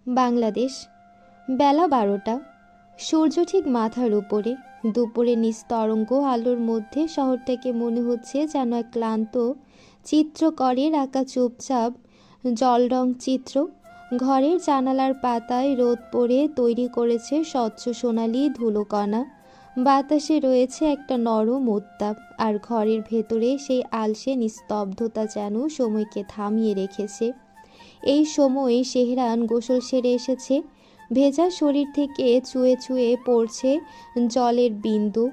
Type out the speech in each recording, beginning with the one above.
বাংলাদেশ। বেলা 12টা। সূর্য ঠিক মাথার উপরে। দুপুরে নিস্তরঙ্গ আলোর মধ্যে শহরটাকে মনে হচ্ছে যেন এক ক্লান্ত চিত্রকরের আঁকা চুপচাপ জলরং চিত্র। ঘরের জানালার পাতায় রোদ পড়ে তৈরি করেছে স্বচ্ছ সোনালি ধুলোকণা। বাতাসে রয়েছে একটা নরম উত্তাপ, আর ঘরের ভেতরে সেই আলসে নিস্তব্ধতা যেন সময়কে থামিয়ে রেখেছে। এই সময়ে সেহরান গোসল সেরে এসেছে। ভেজা শরীর থেকে চুয়ে চুয়ে পড়ছে জলের বিন্দু,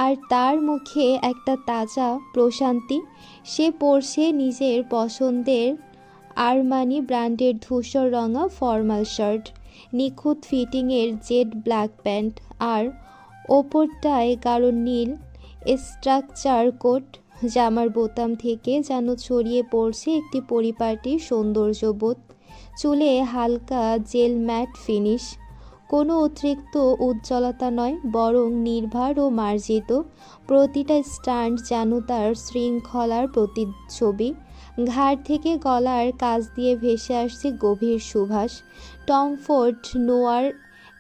আর তার মুখে একটা তাজা প্রশান্তি। সে পরছে নিজের পছন্দের আরমানি ব্র্যান্ডের ধূসর রঙা ফর্মাল শার্ট, নিখুঁত ফিটিংয়ের জেড ব্ল্যাক প্যান্ট, আর ওপরটায় গাঢ় নীল স্ট্রাকচার কোট। জামার বোতাম থেকে যেন ছড়িয়ে পড়ছে একটি পরিপাটি সৌন্দর্যবোধ। চুলে হালকা জেল ম্যাট ফিনিশ, কোনো অতিরিক্ত উজ্জ্বলতা নয়, বরং নির্ভার ও মার্জিত। প্রতিটা স্ট্যান্ড যেন তার শৃঙ্খলার প্রতিচ্ছবি। ঘাড় থেকে গলার কাছ দিয়ে ভেসে আসছে গভীর সুবাস। টম ফোর্ড নোয়ার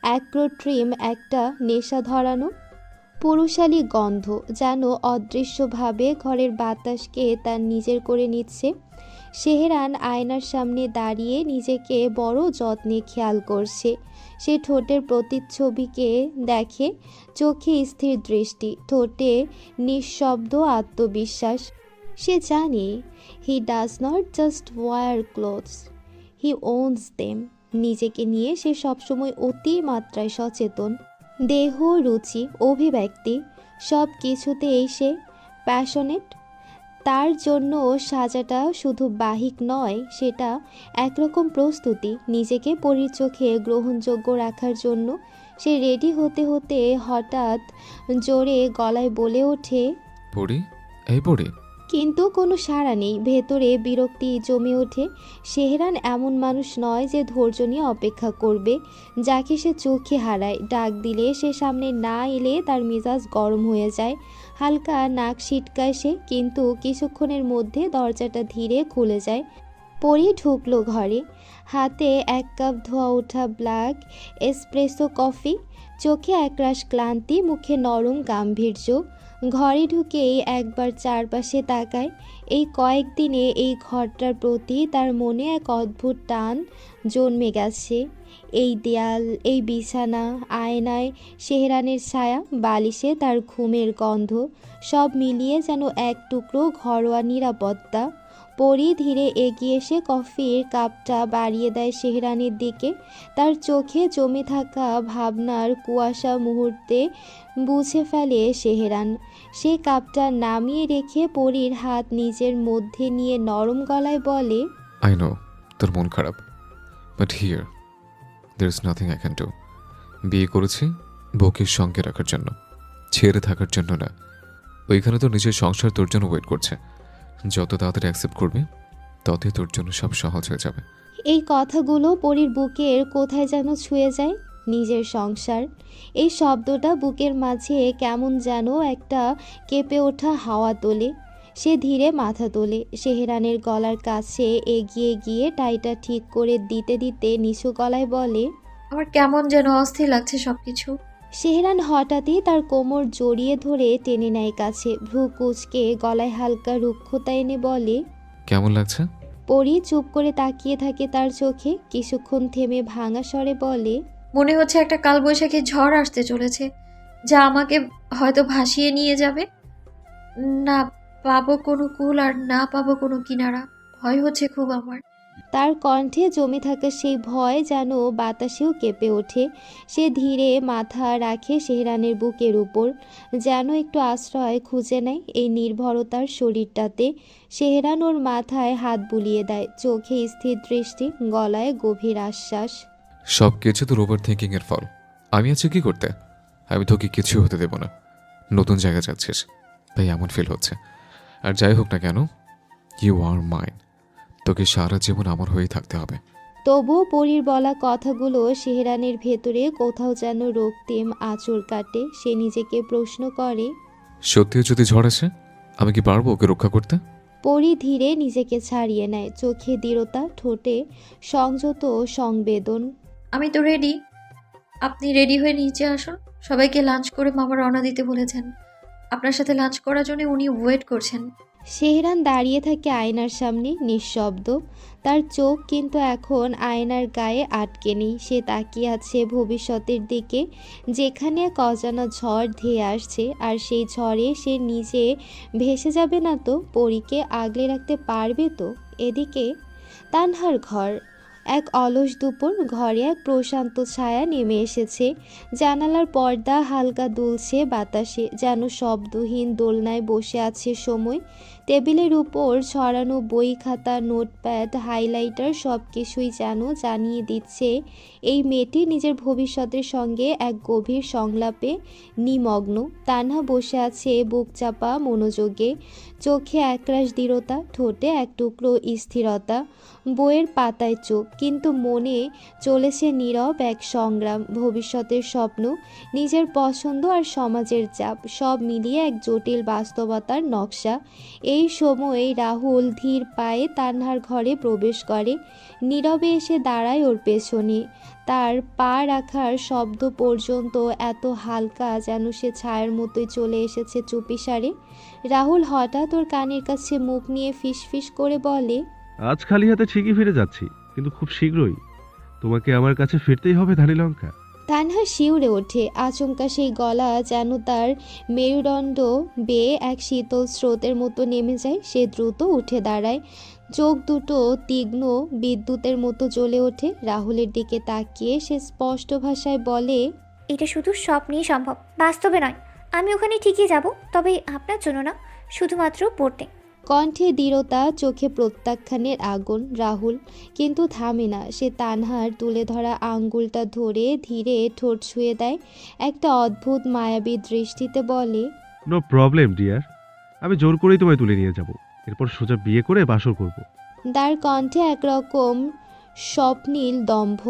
অ্যাক্রোট্রিম একটা নেশা ধরানো পুরুষালী গন্ধ, যেন অদৃশ্যভাবে ঘরের বাতাসকে তার নিজের করে নিচ্ছে। সেহরান আয়নার সামনে দাঁড়িয়ে নিজেকে বড় যত্নে খেয়াল করছে। সে ঠোঁটের প্রতিচ্ছবিকে দেখে, চোখে স্থির দৃষ্টি, ঠোঁটে নিঃশব্দ আত্মবিশ্বাস। সে জানে he does not just wear clothes, he owns them. নিজেকে নিয়ে সে সবসময় অতি মাত্রায় সচেতন। দেহ, রুচি, অভিব্যক্তি সব কিছুতেই সে প্যাশনেট। তার জন্য সাজাটা শুধু বাহিক নয়, সেটা একরকম প্রস্তুতি নিজেকে পরীর চোখে গ্রহণযোগ্য রাখার জন্য। সে রেডি হতে হতে হঠাৎ জোরে গলায় বলে ওঠে, পড়ি, এই পড়ি। কিন্তু কোনো সাড়া নেই। ভেতরে বিরক্তি জমে ওঠে। সেহরান এমন মানুষ নয় যে ধৈর্য নিয়ে অপেক্ষা করবে, যাকে সে চোখে হারায়। ডাক দিলে সে সামনে না এলে তার মেজাজ গরম হয়ে যায়। হালকা নাক সিটকায় সে, কিন্তু কিছুক্ষণের মধ্যে দরজাটা ধীরে খুলে যায়। পরি ঢুকলো ঘরে, হাতে 1 কাপ ধোয়া ওঠা ব্ল্যাক এসপ্রেসো কফি, চোখে একরাশ ক্লান্তি, মুখে নরম গাম্ভীর্য। ঘরে ঢুকেই একবার চারপাশে তাকায়। এই কয়েকদিনে এই ঘরটার প্রতি তার মনে এক অদ্ভুত টান জন্মে গেছে। এই দেয়াল, এই বিছানা, আয়নায় সেহরানের ছায়া, বালিশে তার ঘুমের গন্ধ, সব মিলিয়ে যেন এক টুকরো ঘরোয়া নিরাপত্তা। পরি ধীরে এগিয়ে এসে কফির কাপটা বাড়িয়ে দেয় সেহরানের দিকে। তার চোখে জমে থাকা ভাবনার কুয়াশা মুহূর্তে বুঝে ফেলে সেহরান। সে কাপটা নামিয়ে রেখে পরির হাত নিজের মধ্যে নিয়ে নরম গলায় বলে, আই নো তোর মন খারাপ, but here there is nothing I can do. বিয়ে করেছি বউকে সঙ্গে রাখার জন্য, ছেড়ে থাকার জন্য না। ওইখানে তো নিজের সংসার তোর জন্য ওয়েট করছে। যত তাড়াতাড়ি অ্যাকসেপ্ট করবি, ততই তোর জন্য সব সহজ হয়ে যাবে। এই কথাগুলো পরির বুকের কোথায় যেন ছুঁয়ে যায়। নিজের সংসার, এই শব্দটা বুকের মাঝে কেমন যেন একটা কেঁপে ওঠা হাওয়া তোলে। সে ধীরে মাথা তোলে, সেহরানের গলার কাছে এগিয়ে গিয়ে টাইটা ঠিক করে দিতে দিতে নিচু গলায় বলে, আমার কেমন যেন অস্থির লাগছে সবকিছু। সেহরান হঠাৎই তার কোমর জড়িয়ে ধরে টেনে নেয় কাছে। ভ্রু কুঁচকে গলায় হালকা রুক্ষতা এনে বলে, কেমন লাগছে? পরি চুপ করে তাকিয়ে থাকে তার চোখে। কিছুক্ষণ থেমে ভাঙা স্বরে বলে, মনে হচ্ছে একটা কালবৈশাখী ঝড় আসতে চলেছে, যা আমাকে হয়তো ভাসিয়ে নিয়ে যাবে। না পাবো কোনো কুল, আর না পাবো কোনো কিনারা। ভয় হচ্ছে খুব আমার। তার কণ্ঠে জমে থাকা সেই ভয় যেন বাতাসেও কেঁপে ওঠে। সে ধীরে মাথা রাখে সেহরানের বুকের উপর, যেন একটু আশ্রয় খুঁজে নেয় এই নির্ভরতার শরীরটাতে। সেহরান ওর মাথায় হাত বুলিয়ে দেয়, চোখে স্থির দৃষ্টি, গলায় গভীর আশ্বাস। সব কিছু তোর ওভার থিঙ্কিং এর ফল। আমি আছি কি করতে? আমি তোকে কিছু হতে দেব না। নতুন জায়গা যাচ্ছিস, তাই এমন ফিল হচ্ছে। আর যাই হোক না কেন, ইউ আর মাইন। তোকে সারা জীবন আমার হয়েই থাকতে হবে। তবুও পরীর বলা কথাগুলো সেহরানের ভেতরে কোথাও যেন রক্তিম আঁচড় কাটে। সে নিজেকে প্রশ্ন করে, সত্যি যদি ঝড় আসে, আমি কি পারবো ওকে রক্ষা করতে? পরি ধীরে নিজেকে ছাড়িয়ে নেয়, চোখে দৃঢ়তা, ঠোঁটে সংযত সংবেদন। আমি তো রেডি। আপনি রেডি হয়ে নিচে আসুন। সবাইকে লাঞ্চ করে মামা রওনা দিতে বলেছেন। আপনার সাথে লাঞ্চ করার জন্য উনি ওয়েট করছেন। শেহরান দাঁড়িয়ে থাকে আয়নার সামনে নিঃশব্দ। তার চোখ কিন্তু এখন আয়নার গায়ে আটকে নেই। সে তাকিয়ে আছে ভবিষ্যতের দিকে, যেখানে এক অজানা ঝড় ধেয়ে আসছে। আর সেই ঝড়ে সে নিজে ভেসে যাবে না তো? পরীকে আগলে রাখতে পারবে তো? এদিকে তানহার ঘর। এক অলস দুপুর, ঘরে এক প্রশান্ত ছায়া নেমে এসেছে। জানালার পর্দা হালকা দুলছে বাতাসে, যেন শব্দহীন দোলনায় বসে আছে সময়। টেবিলের উপর ছড়ানো বই, খাতা, নোটপ্যাড, হাইলাইটার সব কিছুই যেন জানিয়ে দিচ্ছে এই মেয়েটি নিজের ভবিষ্যতের সঙ্গে এক গভীর সংলাপে নিমগ্ন। তানহা বসে আছে বুক চাপা মনোযোগে, চোখে একরাশ দৃঢ়তা, ঠোঁটে এক টুকরো স্থিরতা। বইয়ের পাতায় চোখ, কিন্তু মনে চলেছে নীরব এক সংগ্রাম। ভবিষ্যতের স্বপ্ন, নিজের পছন্দ আর সমাজের চাপ, সব মিলিয়ে এক জটিল বাস্তবতার নকশা। এই সময় রাহুল ধীর পায়ে তানহার ঘরে প্রবেশ করে, নীরবে এসে দাঁড়ায় ওর পেছনে। তার পা রাখার শব্দ পর্যন্ত এত হালকা, যেন সে ছায়ার মতোই চলে এসেছে চুপিসারে। রাহুল হঠাৎ ওর কানের কাছে মুখ নিয়ে ফিসফিস করে বলে, আজ খালি হাতে ঠিকই ফিরে যাচ্ছি, কিন্তু খুব শীঘ্রই তোমাকে আমার কাছে ফিরতেই হবে ধানীলঙ্কা। তানহা শিউরে ওঠে। আচমকা সেই গলা যেন তার মেরুদণ্ড বেয়ে এক শীতল স্রোতের মতো নেমে যায়। সে দ্রুত উঠে দাঁড়ায়, চোখ দুটো তীক্ষ্ণ বিদ্যুতের মতো জ্বলে ওঠে। রাহুলের দিকে তাকিয়ে সে স্পষ্ট ভাষায় বলে, এটা শুধু স্বপ্নেই সম্ভব, বাস্তবে নয়। আমি ওখানে ঠিকই যাব, তবে আপনার জন্য না, শুধুমাত্র পড়তে। কণ্ঠে দৃঢ়তা, চোখে প্রত্যাখ্যানের আগুন। রাহুল কিন্তু থামে না। সে তানহার তুলে ধরা আঙ্গুলটা ধরে ধীরে ঠোঁট ছুঁয়ে দেয়, একটা অদ্ভুত মায়াবী দৃষ্টিতে বলে, নো প্রবলেম ডিয়ার, আমি জোর করেই তোমায় তুলে নিয়ে যাব, এরপর সোজা বিয়ে করে বাসর করব। তার কণ্ঠে একরকম স্বপ্নীল দম্ভ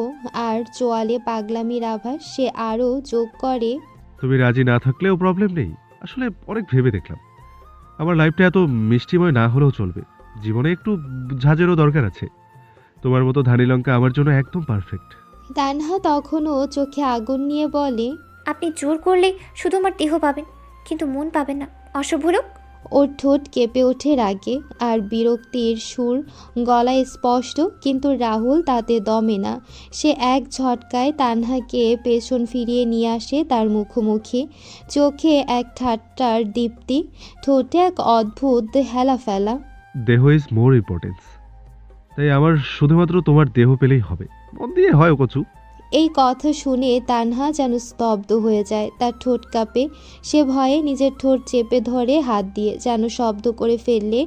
আর চোয়ালে পাগলামির আভাস। সে আরও যোগ করে, তুমি রাজি না থাকলেও প্রবলেম নেই। আসলে অনেক ভেবে দেখলাম, আমার লাইফটা এত মিষ্টিময় না হলেও চলবে। জীবনে একটু ঝাঁঝেরও দরকার আছে। তোমার মতো ধানীলঙ্কা আমার জন্য একদম পারফেক্ট। তানহা তখনও চোখে আগুন নিয়ে বলে, আপনি জোর করলে শুধু আমার দেহ পাবেন, কিন্তু মন পাবেন না, অশুভ লোক। ওর ঠোঁট কেঁপে ওঠে রাগে আর বিরক্তির সুর গলায় স্পষ্ট, কিন্তু রাহুল তাতে দমে না। সে এক ঝটকায় তানহাকে পেছন ফিরিয়ে নিয়ে আসে তার মুখোমুখি, চোখে এক ঠাট্টার দীপ্তি, ঠোঁটে এক অদ্ভুত হেলা ফেলা। দেহ ইজ মোর ইম্পর্টেন্স, তাই আমার শুধুমাত্র তোমার দেহ পেলেই হবে। মন দিয়ে হয় ও কচু। এই কথা শুনে তানহা যেন স্তব্ধ হয়ে যায়, তার ঠোঁট কাঁপে। সে ভয়ে নিজের ঠোঁট চেপে ধরে হাত দিয়ে, যেন শব্দ করে ফেললে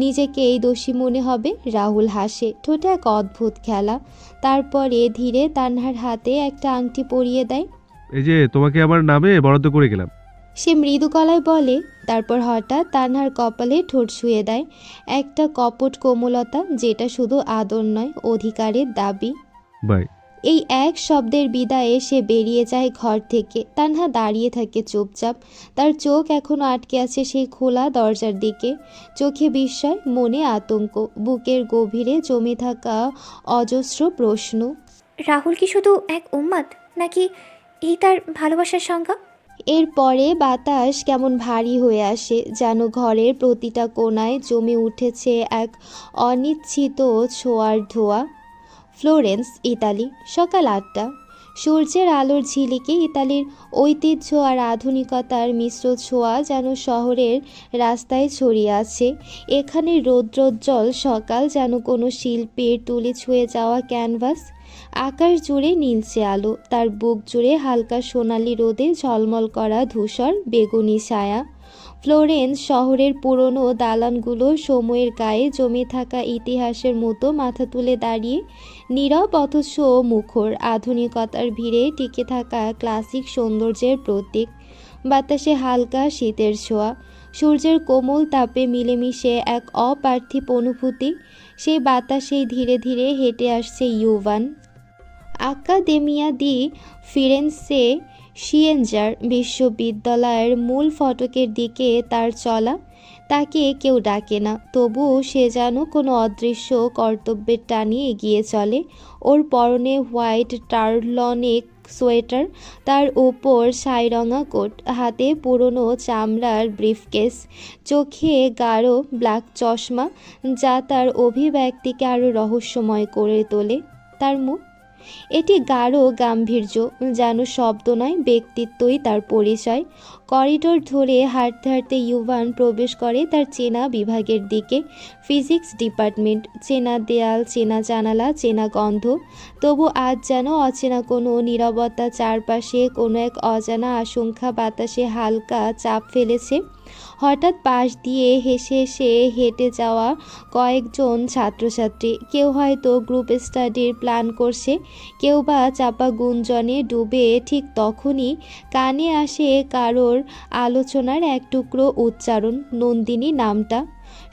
নিজেকে এই দোষী মনে হবে। রাহুল হাসে, ঠোঁটে এক অদ্ভুত খেলা। তারপরে ধীরে তানহার হাতে একটা আংটি পরিয়ে দেয়। এই যে তোমাকে আমার নামে বরাদ্দ করে গেলাম। সে মৃদু গলায় বলে, তারপর হঠাৎ তানহার কপালে ঠোঁট ছুঁয়ে দেয়, একটা কপট কোমলতা, যেটা শুধু আদর নয়, অধিকারের দাবি। বাই। এই এক শব্দের বিদায়ে সে বেরিয়ে যায় ঘর থেকে। তানহা দাঁড়িয়ে থাকে চুপচাপ, তার চোখ এখনো আটকে আছে সেই খোলা দরজার দিকে। চোখে বিস্ময়, মনে আতঙ্ক, বুকের গভীরে জমে থাকা অজস্র প্রশ্ন। রাহুল কি শুধু এক উন্মাদ, নাকি এই তার ভালোবাসার সংজ্ঞা? এরপরে বাতাস কেমন ভারী হয়ে আসে, যেন ঘরের প্রতিটা কোণায় জমে উঠেছে এক অনিশ্চিত ছোঁয়ার ধোঁয়া। ফ্লোরেন্স, ইতালি, সকাল 8টা। সূর্যের আলোর ঝিলিকে ইতালির ঐতিহ্য আর আধুনিকতার মিশ্র ছোঁয়া যেন শহরের রাস্তায় ছড়িয়ে আছে। এখানে রৌদ্রোজ্জ্বল সকাল যেন কোনো শিল্পীর তুলি ছুঁয়ে যাওয়া ক্যানভাস। আকাশ জুড়ে নীলচে আলো, তার বুক জুড়ে হালকা সোনালি রোদে ঝলমল করা ধূসর বেগুনি ছায়া। ফ্লোরেন্স শহরের পুরনো দালানগুলো সময়ের গায়ে জমে থাকা ইতিহাসের মতো মাথা তুলে দাঁড়িয়ে, নীরব অথচ মুখর, আধুনিকতার ভিড়ে টিকে থাকা ক্লাসিক সৌন্দর্যের প্রতীক। বাতাসে হালকা শীতের ছোঁয়া, সূর্যের কোমল তাপে মিলেমিশে এক অপার্থিব অনুভূতি। সেই বাতাসেই ধীরে ধীরে হেঁটে আসছে ইউভান। আকাদেমিয়া দি ফিরেন্সে সিয়েনজার বিশ্ববিদ্যালয়ের মূল ফটকের দিকে তার চলা। তাকে কেউ ডাকে না, তবুও সে যেন কোনো অদৃশ্য কর্তব্যের টানে এগিয়ে চলে। ওর পরনে হোয়াইট টার্লনেক সোয়েটার, তার ওপর ছাইরঙা কোট, হাতে পুরনো চামড়ার ব্রিফকেস, চোখে গাঢ় ব্ল্যাক চশমা যা তার অভিব্যক্তিকে আরও রহস্যময় করে তোলে। তার মুখ, এটি গাঢ় গাম্ভীর্য, যেন শব্দ নয় ব্যক্তিত্বই তার পরিচয়। করিডোর ধরে হাঁটতে হাঁটতে ইউভান প্রবেশ করে তার চেনা বিভাগের দিকে। ফিজিক্স ডিপার্টমেন্ট, চেনা দেয়াল, চেনা জানালা, চেনা গন্ধ। তবু আজ যেন অচেনা কোনো নীরবতা, চারপাশে কোনো এক অজানা আশঙ্কা বাতাসে হালকা চাপ ফেলেছে। হঠাৎ পাশ দিয়ে হেসে হেসে হেঁটে যাওয়া কয়েকজন ছাত্রছাত্রী, কেউ হয়তো গ্রুপ স্টাডির প্ল্যান করছে, কেউ বা চাপা গুঞ্জনে ডুবে। ঠিক তখনই কানে আসে কারোর আলোচনার এক টুকরো উচ্চারণ, নন্দিনী নামটা।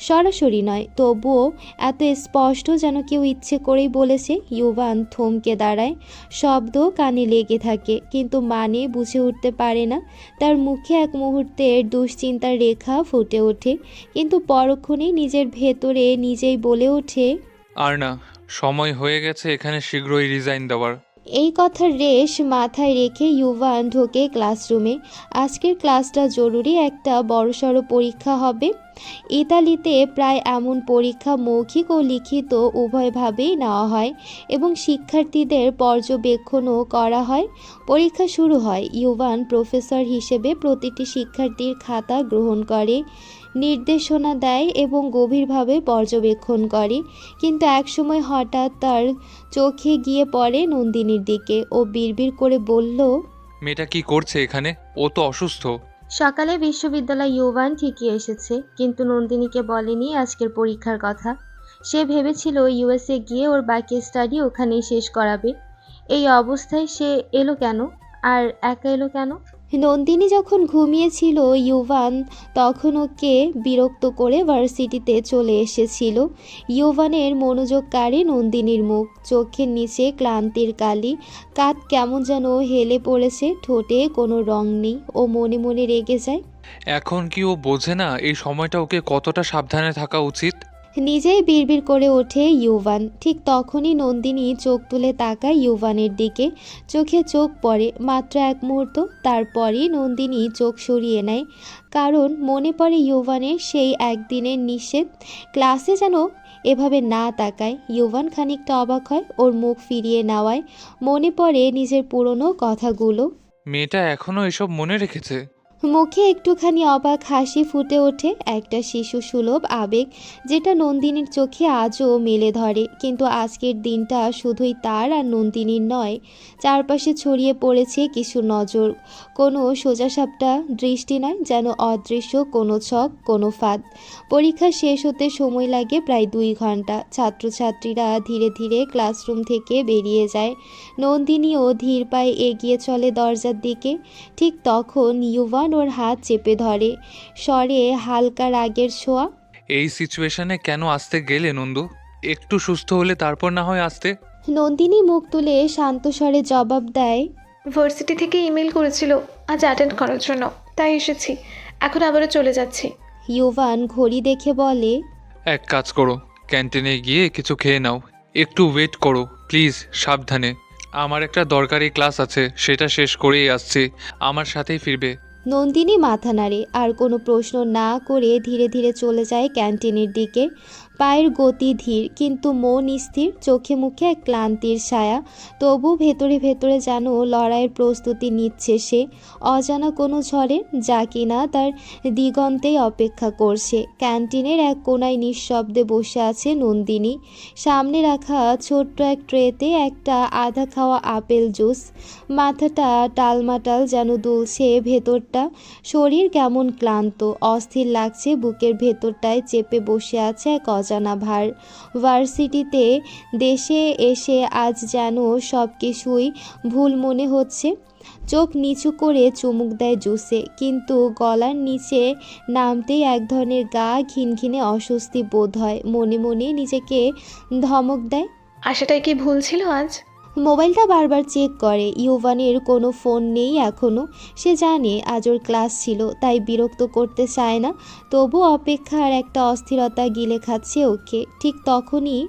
সরাসরি নয়, তবুও এত স্পষ্ট যেন কেউ ইচ্ছে করেই বলেছে। ইউভান থমকে দাঁড়ায়, শব্দ কানে লেগে থাকে, কিন্তু মানে বুঝে উঠতে পারে না। তার মুখে এক মুহূর্তের দুশ্চিন্তার রেখা ফুটে ওঠে, কিন্তু পরক্ষণেই নিজের ভেতরে নিজেই বলে ওঠে, আর না, সময় হয়ে গেছে এখানে শীঘ্রই রিজাইন দেওয়ার। এই কথার রেশ মাথায় রেখে ইউভান ঢোকে ক্লাসরুমে। আজকের ক্লাসটা জরুরি, একটা বড়সড় পরীক্ষা হবে। ইতালিতে প্রায় এমন পরীক্ষা মৌখিক ও লিখিত উভয়ভাবেই নেওয়া হয় এবং শিক্ষার্থীদের পর্যবেক্ষণও করা হয়। পরীক্ষা শুরু হয়, ইউভান প্রফেসর হিসেবে প্রতিটি শিক্ষার্থীর খাতা গ্রহণ করে, নির্দেশনা দেয় এবং গভীরভাবে পর্যবেক্ষণ করে। কিন্তু একসময় হঠাৎ তার চোখে গিয়ে পড়ে নন্দিনীর দিকে। ও বিড়বিড় করে বলল, মেয়েটা কি করছে এখানে? ও তো অসুস্থ। সকালে বিশ্ববিদ্যালয় ইউভান ঠিকই এসেছে, কিন্তু নন্দিনীকে বলেনি আজকের পরীক্ষার কথা। সে ভেবেছিল ইউএসএ গিয়ে ওর বাকি স্টাডি ওখানেই শেষ করাবে। এই অবস্থায় সে এলো কেন? আর একা এলো কেন? নন্দিনী যখন ঘুমিয়েছিল, ইউভান তখন ওকে বিরক্ত করে ভার্সিটিতে চলে এসেছিল। ইউভানের মনোযোগ কাড়ে নন্দিনীর মুখ, চোখের নিচে ক্লান্তির কালি, কাঁধ কেমন যেন হেলে পড়েছে, ঠোঁটে কোনো রং নেই। ও মনে মনে রেগে যায়। এখন কি ও বোঝে না এই সময়টা ওকে কতটা সাবধানে থাকা উচিত? নিজেই বিড়বিড় করে ওঠে ইউভান। ঠিক তখনই নন্দিনী চোখ তুলে তাকায় ইউভানের দিকে। চোখে চোখ পড়ে মাত্র এক মুহূর্ত, তারপরই নন্দিনী চোখ সরিয়ে নেয়, কারণ মনে পড়ে ইউভানের সেই একদিনের নিষেধ। ক্লাসে যেন এভাবে না তাকায়। ইউভান খানিকটা অবাক হয় ওর মুখ ফিরিয়ে নেওয়ায়। মনে পড়ে নিজের পুরনো কথাগুলো। মেয়েটা এখনো এসব মনে রেখেছে। মুখে একটুখানি অবাক হাসি ফুটে ওঠে, একটা শিশু সুলভ আবেগ যেটা নন্দিনীর চোখে আজও মেলে ধরে। কিন্তু আজকের দিনটা শুধুই তার আর নন্দিনীর নয়, চারপাশে ছড়িয়ে পড়েছে কিছু নজর, কোনো সোজাসাপটা দৃষ্টি নয়, যেন অদৃশ্য কোনো ছক, কোনো ফাঁদ। পরীক্ষা শেষ হতে সময় লাগে প্রায় 2 ঘন্টা। ছাত্রছাত্রীরা ধীরে ধীরে ক্লাসরুম থেকে বেরিয়ে যায়। নন্দিনীও ধীর পায়ে এগিয়ে চলে দরজার দিকে। ঠিক তখন ইউভান ওর হাত চেপে ধরে, স্বরে হালকা রাগের ছোঁয়া। এই সিচুয়েশনে কেন আসতে গেলে নন্দু? একটু সুস্থ হলে তারপর না হয় আসতে। নন্দিনী মুখ তুলে শান্ত স্বরে জবাব দেয়, ভার্সিটি থেকে ইমেল করেছিল আজ অ্যাটেন্ড করার জন্য, তাই এসেছি। এখন আবারও চলে যাচ্ছি। ইউভান ঘড়ি দেখে বলে, এক কাজ করো, ক্যান্টিনে গিয়ে কিছু খেয়ে নাও। একটু ওয়েট করো প্লিজ, সাবধানে। আমার একটা দরকারি ক্লাস আছে, সেটা শেষ করেই আসছি। আমার সাথেই ফিরবে। নন্দিনী মাথা নাড়ে, আর কোনো প্রশ্ন না করে ধীরে ধীরে চলে যায় ক্যান্টিনের দিকে। পায়ের গতি ধীর, কিন্তু মন স্থির, চোখে মুখে এক ক্লান্তির ছায়া। তবু ভেতরে ভেতরে যেন লড়াইয়ের প্রস্তুতি নিচ্ছে সে, অজানা কোনো ঝড়ে, যা কিনা তার দিগন্তেই অপেক্ষা করছে। ক্যান্টিনের এক কোনায় নিঃশব্দে বসে আছে নন্দিনী। সামনে রাখা ছোট্ট এক ট্রেতে একটা আধা খাওয়া আপেল জুস। মাথাটা টালমাটাল যেন দুলছে ভেতরটা। শরীর কেমন ক্লান্ত, অস্থির লাগছে। বুকের ভেতরটায় চেপে বসে আছে এক অজানা ভার। ভার্সিটিতে দেশে এসে আজ যেন সব কিছুই ভুল মনে হচ্ছে। চোখ নিচু করে চুমুক দেয় জুসে, কিন্তু গলার নিচে নামতেই এক ধরনের গা ঘিনঘিনে অস্বস্তি বোধ হয়। মনে মনে নিজেকে ধমক দেয়, আশাটাই কি ভুল ছিল আজ? মোবাইলটা বারবার চেক করে। ইউভানের কোনো ফোন নেই এখনও। সে জানে আজ ওর ক্লাস ছিল, তাই বিরক্ত করতে চায় না। তবু অপেক্ষার একটা অস্থিরতা গিলে খাচ্ছে ওকে। ঠিক তখনই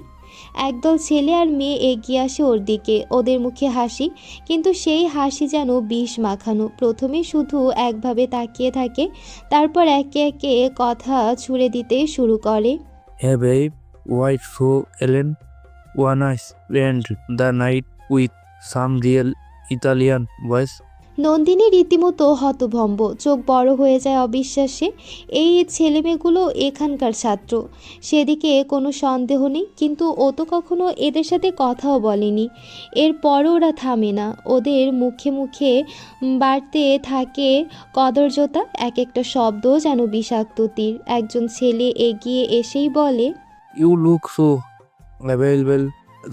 একদল ছেলে আর মেয়ে এগিয়ে আসে ওর দিকে। ওদের মুখে হাসি, কিন্তু সেই হাসি যেন বিষ মাখানো। প্রথমে শুধু একভাবে তাকিয়ে থাকে, তারপর একে একে কথা ছুড়ে দিতে শুরু করে। Hey babe, why so Ellen? Wanna spend the night with some real Italian boys? Nandini রীতিমতো হতভম্ব, চোখ বড় হয়ে যায় অবিশ্বাসে। এই ছেলেমেয়েগুলো এখানকার ছাত্র, সেদিকে কোনো সন্দেহ নেই, কিন্তু ও তো কখনো এদের সাথে কথাও বলেনি। এরপরও ওরা থামে না, ওদের মুখে মুখে বাড়তে থাকে কদর্যতা। এক একটা শব্দ যেন বিষাক্ত তীর। একজন ছেলে এগিয়ে এসেই বলে, You look so available,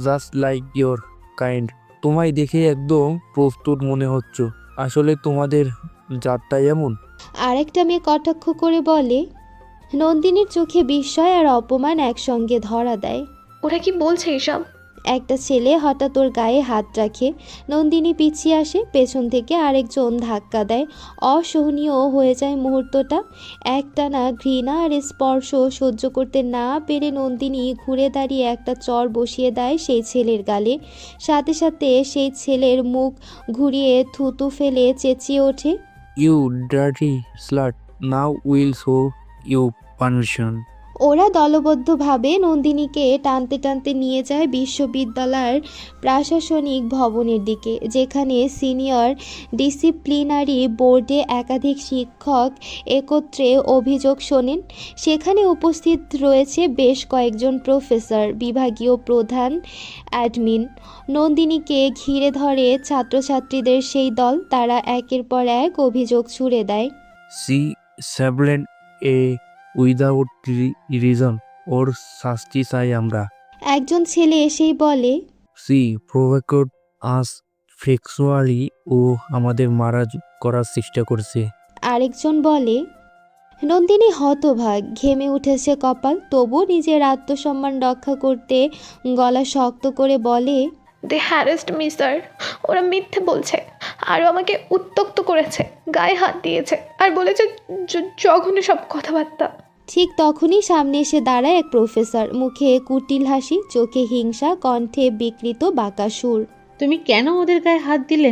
just like your kind. তোমায় দেখে একদম প্রস্তুত মনে হচ্ছে। আসলে তোমাদের জাতটা এমন। আরেকটা মেয়ে কটাক্ষ করে বলে। নন্দিনীর চোখে বিস্ময় আর অপমান একসঙ্গে ধরা দেয়। ওরা কি বলছে এসব? একটা ছেলে হঠাৎ ওর গায়ে হাত রাখে। নন্দিনী পিছিয়ে আসে, পেছন থেকে আরেকজন ধাক্কা দেয়। অসহনীয় হয়ে যায় মুহূর্তটা। একটানা ঘৃণা আর স্পর্শ সহ্য করতে না পেরে নন্দিনী ঘুরে দাঁড়িয়ে একটা চর বসিয়ে দেয় সেই ছেলের গালে। সাথে সাথে সেই ছেলের মুখ ঘুরিয়ে থুতু ফেলে চেঁচিয়ে ওঠে, You dirty slut, now we'll show you permission. ওরা দলবদ্ধভাবে নন্দিনীকে টানতে টানতে নিয়ে যায় বিশ্ববিদ্যালয়ের প্রশাসনিক ভবনের দিকে, যেখানে সিনিয়র ডিসিপ্লিনারি বোর্ডে একাধিক শিক্ষক একত্রে অভিযোগ শোনেন। সেখানে উপস্থিত রয়েছে বেশ কয়েকজন প্রফেসর, বিভাগীয় প্রধান, অ্যাডমিন। নন্দিনীকে ঘিরে ধরে ছাত্রছাত্রীদের সেই দল। তারা একের পর এক অভিযোগ ছুড়ে দেয়। She sabled a without reason. ওর শাস্তি চাই আমরা। একজন ছেলে এসেই বলে, She provoked us sexually. ও আমাদের মারা করার চেষ্টা করছে। আরেকজন বলে। নন্দিনী হতভাগ, ঘেমে উঠেছে কপাল। তবু নিজের আত্মসম্মান রক্ষা করতে গলা শক্ত করে বলে, দে হ্যারেস্ট মি স্যার। ওরা মিথ্যে বলছে, আরও আমাকে উত্ত্যক্ত করেছে, গায়ে হাত দিয়েছে আর বলেছে জঘন্য সব কথাবার্তা। ঠিক তখনই সামনে এসে দাঁড়ায় এক প্রফেসর। মুখে কুটিল হাসি, চোখে হিংসা, কণ্ঠে বিকৃত বাঁকা সুর। তুমি কেন ওদের গায়ে হাত দিলে?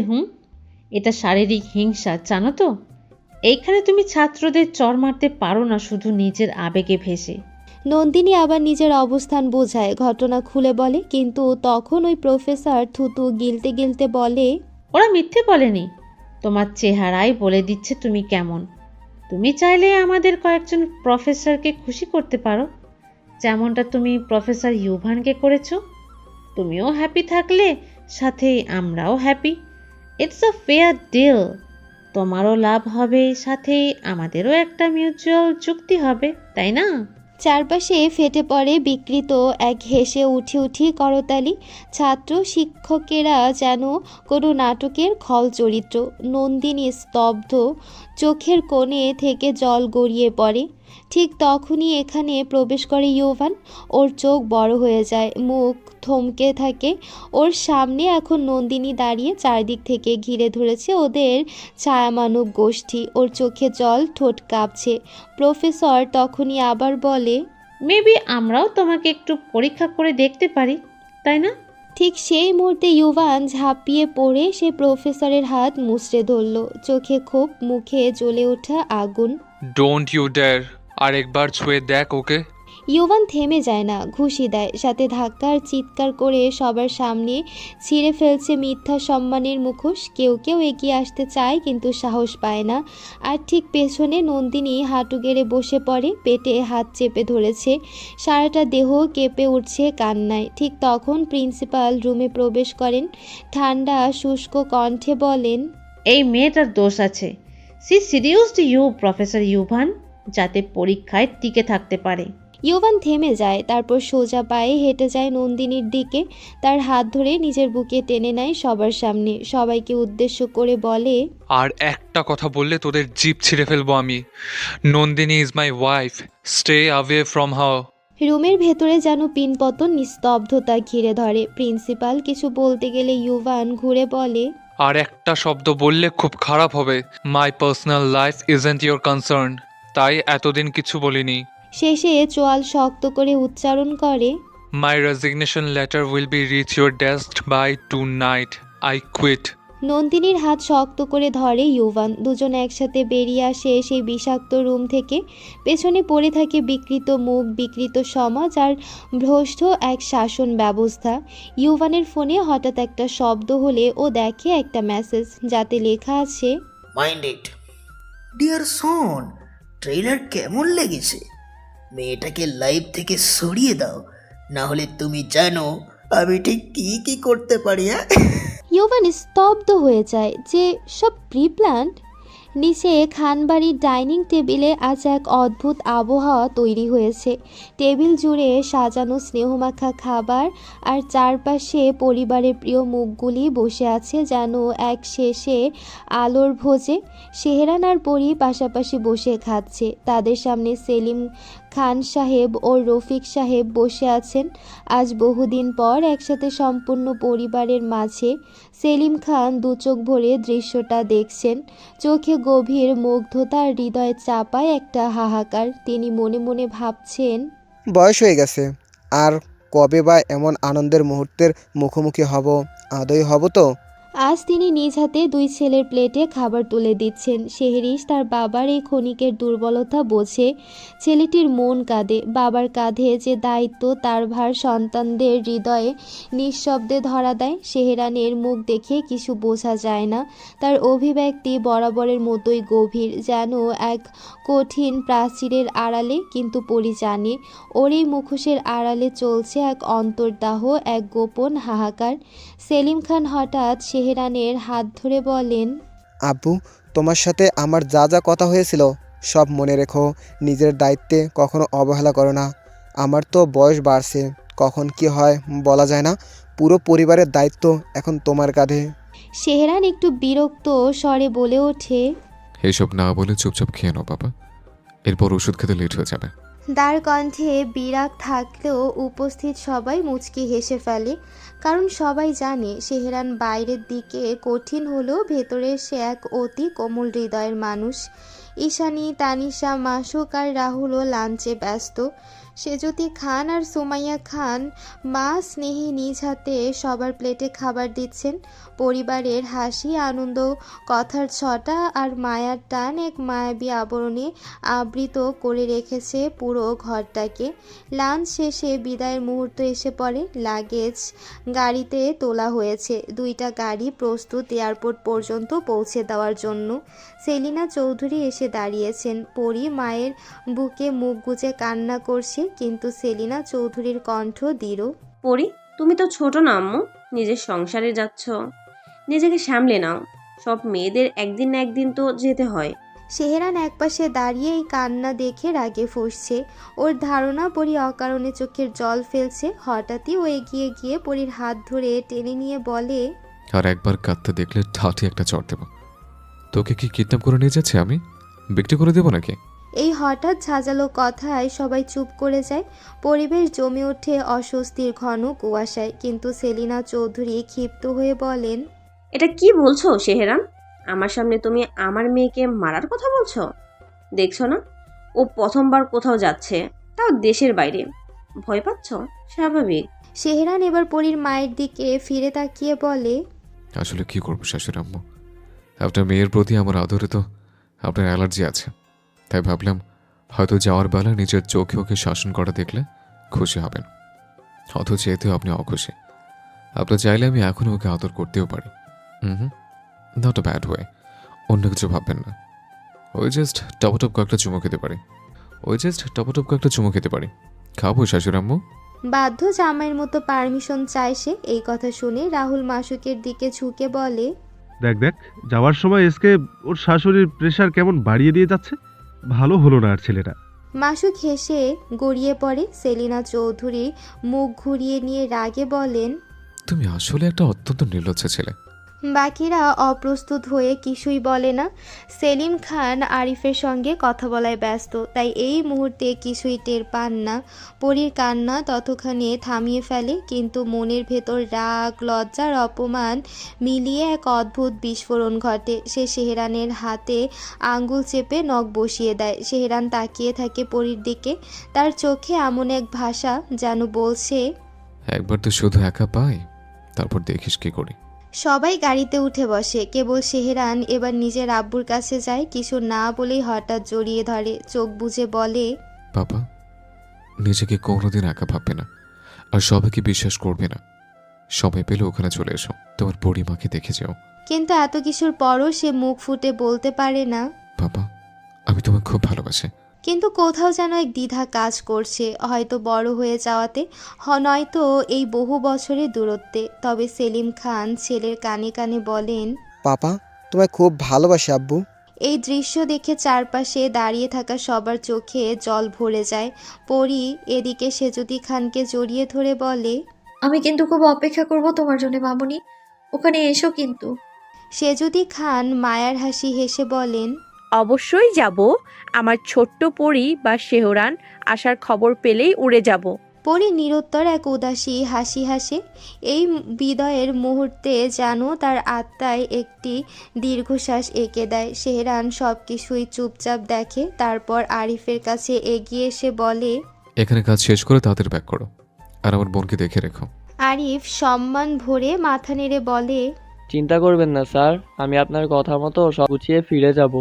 এটা শারীরিক হিংসা, জানো তো? এইখানে তুমি ছাত্রদের চর মারতে পারো না শুধু নিজের আবেগে ভেসে। নন্দিনী আবার নিজের অবস্থান বোঝায়, ঘটনা খুলে বলে, কিন্তু তখন ওই প্রফেসর থুতু গিলতে গিলতে বলে, ওরা মিথ্যে বলেনি, তোমার চেহারাই বলে দিচ্ছে তুমি কেমন। তুমি চাইলে আমাদের কয়েকজন প্রফেসরকে খুশি করতে পারো, যেমনটা তুমি প্রফেসর ইউভানকে করেছো। তুমিও হ্যাপি থাকলে সাথে আমরাও happy. It's a fair deal. তোমারও লাভ হবে, সাথে আমাদেরও একটা মিউচুয়াল চুক্তি হবে, তাই না? চারপাশে ফেটে পড়ে বিকৃত এক হেসে উঠি উঠি করতালি। ছাত্র শিক্ষকেরা যেন কোনো নাটকের খল চরিত্র। নন্দিনী স্তব্ধ, চোখের কোণে থেকে জল গড়িয়ে পড়ে। ঠিক তখনই এখানে প্রবেশ করে ইউভান। ওর চোখ বড় হয়ে যায়, মুখ থমকে থাকে। ওর সামনে এখন নন্দিনী দাঁড়িয়ে, চারদিক থেকে ঘিরে ধরেছে ওদের ছায়ামানব গোষ্ঠী। ওর চোখে জল, ঠোঁট কাঁপছে। প্রফেসর তখনই আবার বলে, মেবি আমরাও তোমাকে একটু পরীক্ষা করে দেখতে পারি, তাই না? ঠিক সেই মুহূর্তে ইউভান ঝাঁপিয়ে পড়ে সে প্রফেসরের হাত মুচড়ে ধরল। চোখে ক্ষোভ, মুখে জ্বলে ওঠা আগুন। ডোন্ট ইউ ডেয়ার, আর একবার ছুঁয়ে দেখ ওকে। ইউভান থেমে যায় না, ঘুষি দেয়, সাথে ধাক্কা আর চিৎকার করে সবার সামনে ছিঁড়ে ফেলছে মিথ্যা সম্মানের মুখোশ। কেউ কেউ এগিয়ে আসতে চায়, কিন্তু সাহস পায় না। আর ঠিক পেছনে নন্দিনী হাঁটু গেড়ে বসে পড়ে, পেটে হাত চেপে ধরেছে, সারাটা দেহ কেঁপে উঠছে কান্নায়। ঠিক তখন প্রিন্সিপাল রুমে প্রবেশ করেন। ঠান্ডা শুষ্ক কণ্ঠে বলেন, এই মেয়েটার দোষ আছে। সি সিরিয়াসড ইউ প্রফেসর ইউভান, যাতে পরীক্ষায় টিকে থাকতে পারে। ইউভান থেমে যায়, তারপর সোজা পায়ে হেঁটে যায় নন্দিনীর দিকে। তার হাত ধরে নিজের বুকে টেনে নেয় সবার সামনে। সবাইকে উদ্দেশ্য করে বলে, আর একটা কথা বললে তোদের জিভ ছিঁড়ে ফেলবো আমি। Nandini is my wife, stay away from her. রুমের ভেতরে যেন পিনপতন নিস্তব্ধতা ঘিরে ধরে। প্রিন্সিপাল কিছু বলতে গেলে ইউভান ঘুরে বলে, আর একটা শব্দ বললে খুব খারাপ হবে। My personal life isn't your concern, তাই এতদিন কিছু বলিনি। শেষে চোয়াল শক্ত করে উচ্চারণ করে, my resignation letter will be reach your desk by tonight. I quit. নন্দিনীর হাত শক্ত করে ধরে ইউভান। দুজন একসাথে বেরিয়ে আসে সেই বিষাক্ত রুম থেকে। পেছনে পড়ে থাকে বিকৃত মুখ, বিকৃত সমাজ আর ভ্রষ্ট এক শাসন ব্যবস্থা। ইউভানের ফোনে হঠাৎ একটা শব্দ হলে ও দেখে একটা মেসেজ, যাতে লেখা আছে, mind it dear son, trailer কেমন লেগেছে? মেয়েটাকে লাইভ থেকে সরিয়ে দাও, না হলে তুমি জানো আমি ঠিক কি কি করতে পারি। হ্যাঁ, ইউভান স্তব্ধ হয়ে যায়। যে সব প্রিপ্ল্যান্ড। নিচে খানবাড়ির ডাইনিং টেবিলে আজ এক অদ্ভুত আবহাওয়া তৈরি হয়েছে। টেবিল জুড়ে সাজানো স্নেহমাখা খাবার, আর চারপাশে পরিবারের প্রিয় মুখগুলি বসে আছে যেন এক শেষে আলোর ভোজে। সেহরান আর পরি পাশাপাশি বসে খাচ্ছে। তাদের সামনে সেলিম খান সাহেব ও রফিক সাহেব বসে আছেন। আজ বহুদিন পর একসাথে সম্পূর্ণ পরিবারের মাঝে সেলিম খান দু চোখ ভরে দৃশ্যটা দেখছেন। চোখে গভীর মুগ্ধতা আর হৃদয়ে চাপায় একটা হাহাকার। তিনি মনে মনে ভাবছেন, বয়স হয়ে গেছে, আর কবে বা এমন আনন্দের মুহূর্তের মুখোমুখি হব? আদৌ হব তো? আজ তিনি নিজ হাতে দুই ছেলের প্লেটে খাবার তুলে দিচ্ছেন। শেহরিশ তার বাবার এই ক্ষণিকের দুর্বলতা বোঝে। ছেলেটির মন কাঁদে। বাবার কাঁধে যে দায়িত্ব, তার ভার সন্তানদের হৃদয়ে নিঃশব্দে ধরা দেয়। শেহরানের মুখ দেখে কিছু বোঝা যায় না। তার অভিব্যক্তি বরাবরের মতোই গভীর, যেন এক কঠিন প্রাচীরের আড়ালে। কিন্তু পরি জানে, ওর এই মুখোশের আড়ালে চলছে এক অন্তর্দাহ, এক গোপন হাহাকার। সেলিম খান হঠাৎ শেহরানের হাত ধরে বলেন, আব্বু, তোমার সাথে আমার যা যা কথা হয়েছিল সব মনে রেখো। নিজের দায়িত্বে কখনো অবহেলা করো না। আমার তো বয়স বাড়ছে, কখন কি হয় বলা যায় না। পুরো পরিবারের দায়িত্ব এখন তোমার কাঁধে। শেহরান একটু বিরক্ত স্বরে বলে ওঠে, এইসব না বলে চুপচাপ খেয়ে নাও বাবা, এরপর ওষুধ খেতে লেট হয়ে যাবে। তার কণ্ঠে বিরাগ থাকলেও উপস্থিত সবাই মুচকি হেসে ফেলে। কারণ সবাই জানে শেহরান বাইরের দিকে কঠিন হলেও ভেতরে সে এক অতি কোমল হৃদয়ের মানুষ। ঈশানী, তানিশা, মাসুক আর রাহুলও লাঞ্চে ব্যস্ত। সেজতি খান আর সুমাইয়া খান মা স্নেহে নিজ হাতে সবার প্লেটে খাবার দিচ্ছেন। পরিবারের হাসি, আনন্দ, কথার ছটা আর মায়ার টান এক মায়াবী আবরণে আবৃত করে রেখেছে পুরো ঘরটাকে। লাঞ্চ শেষে বিদায়ের মুহূর্ত এসে পড়ে। লাগেজ গাড়িতে তোলা হয়েছে। দুইটা গাড়ি প্রস্তুত এয়ারপোর্ট পর্যন্ত পৌঁছে দেওয়ার জন্য। সেলিনা চৌধুরী এসে দাঁড়িয়েছেন। পরি মায়ের বুকে মুখ গুজে কান্না করছে, কিন্তু সেলিনা চৌধুরীর কণ্ঠ দৃঢ়। পরি, তুমি তো ছোট না আম্মু, নিজের সংসারে যাচ্ছ, নিজেকে সামলে নাও। সব মেয়েদের একদিন না একদিন তো যেতে হয়। শেহরান একপাশে দাঁড়িয়ে এই কান্না দেখে রাগে ফুঁসছে। ওর ধারণা পরি অকারণে চোখের জল ফেলছে। হঠাৎই ও এগিয়ে গিয়ে পরির হাত ধরে টেনে নিয়ে বলে, আর একবার কাঁদতে দেখলে ঠাঠি একটা চড় দেব। তোকে কি কিডন্যাপ করে নিয়ে যাচ্ছে? আমি বিক্রি করে দেবো নাকি? এই হঠাৎ ঝাঁঝালো কথায় সবাই চুপ করে যায়। পরিবেশ জমে ওঠে অস্বস্তির ঘন কুয়াশায়। কিন্তু সেলিনা চৌধুরী ক্ষিপ্ত হয়ে বলেন, এটা কি বলছো শেহরান? আমার সামনে তুমি আমার মেয়েকে মারার কথা বলছো? দেখছো না ও প্রথমবার কোথাও যাচ্ছে, তাও দেশের বাইরে। ভয় পাচ্ছ? স্বাভাবিক। শেহরান এবার পরির মায়ের দিকে ফিরে তাকিয়ে বলে, আসলে কি করবো শাশুড়ি আম্মু, আপনার মেয়ের প্রতি আমার আদরে তো আপনার অ্যালার্জি আছে। তাই ভাবলাম হয়তো যাওয়ার বেলা নিজের চোখে ওকে শাসন করা দেখলে খুশি হবেন। অথচ এতেও আপনি অখুশি। আপনার চাইলে আমি এখনও ওকে আদর করতেও পারি। নট আ ব্যাড ওয়ে, অন্য কিছু ভাববেন না। ওই জাস্ট টপটপ কয়েকটা চুমো খেতে পারি। খাবো শাশুড়ি আম্মু? বাধ্য জামাইয়ের মতো পারমিশন চায় সে। এই কথা শুনে রাহুল মাসুকের দিকে ঝুঁকে বলে, দেখ দেখ, যাওয়ার সময় এসকে ওর শাশুড়ির প্রেশার কেমন বাড়িয়ে দিয়ে যাচ্ছে। ভালো হলো না আর ছেলেটা। মাসুক হেসে গড়িয়ে পড়ে। সেলিনা চৌধুরী মুখ ঘুরিয়ে নিয়ে রাগে বলেন, তুমি আসলে একটা অত্যন্ত নির্লজ্জ ছেলে। বাকিরা অপ্রস্তুত হয়ে কিছুই বলে না। সেলিম খান আরিফের সঙ্গে কথা বলায় ব্যস্ত, তাই এই মুহূর্তে কিছুই টের পান না। পরীর কান্না ততক্ষণে থামিয়ে ফেলে, কিন্তু মনের ভেতর রাগ, লজ্জার অপমান মিলিয়ে এক অদ্ভুত বিস্ফোরণ ঘটে। সে সেহরানের হাতে আঙ্গুল চেপে নখ বসিয়ে দেয়। সেহরান তাকিয়ে থাকে পরীর দিকে, তার চোখে এমন এক ভাষা যেন বলছে, একবার তো শুধু একা পাই, তারপর দেখিস কি করি। সবাই গাড়িতে উঠে বসে, কেবল সেহরান এবার নিজের আব্বুর কাছে যায়। কিছু না বলেই হঠাৎ জড়িয়ে ধরে, চোখ বুজে বলে, বাবা, নিজেকে কোনোদিন একা ভাববে না, আর সবাইকে বিশ্বাস করবে না। সময় পেলে ওখানে চলে এসো, তোমার পরিমাকে দেখে যাও। কিন্তু এত কিছুর পরও সে মুখ ফুটে বলতে পারে না। বাবা, আমি তোমাকে খুব ভালোবাসি। কিন্তু কোথাও যেন এক দ্বিধা কাজ করছে, হয়তো বড় হয়ে যাওয়াতে, নয়তো এই বহু বছরের দূরত্বে। তবে সেলিম খান ছেলের কানে কানে বলেন, পাপা, তোমায় খুব ভালোবাসি আব্বু। এই দৃশ্য দেখে চারপাশে দাঁড়িয়ে থাকা সবার চোখে জল ভরে যায়। পরি এদিকে সেজুদি খানকে জড়িয়ে ধরে বলে, আমি কিন্তু খুব অপেক্ষা করব তোমার জন্য মামুনি, ওখানে এসো কিন্তু। সেজুদি খান মায়ার হাসি হেসে বলেন, অবশ্যই যাব। আমার ছোট্ট পরী বা শেহরান আসার খবর পেলেই উড়ে যাব। পরি নিরুত্তর এক উদাসী হাসি হাসে। এই বিদায়ের মুহূর্তে যেন তার আত্মায় একটি দীর্ঘশ্বাস এঁকে দেয়। সেহরান সব কিছুই চুপচাপ দেখে, তারপর আরিফের কাছে এগিয়ে এসে বলে, এখানে কাজ শেষ করে তাদের ব্যাক করো, আর আমার বোনকে দেখে রেখো। আরিফ সম্মান ভরে মাথা নেড়ে বলে, চিন্তা করবেন না স্যার, আমি আপনার কথা মতো সব গুছিয়ে ফিরে যাব।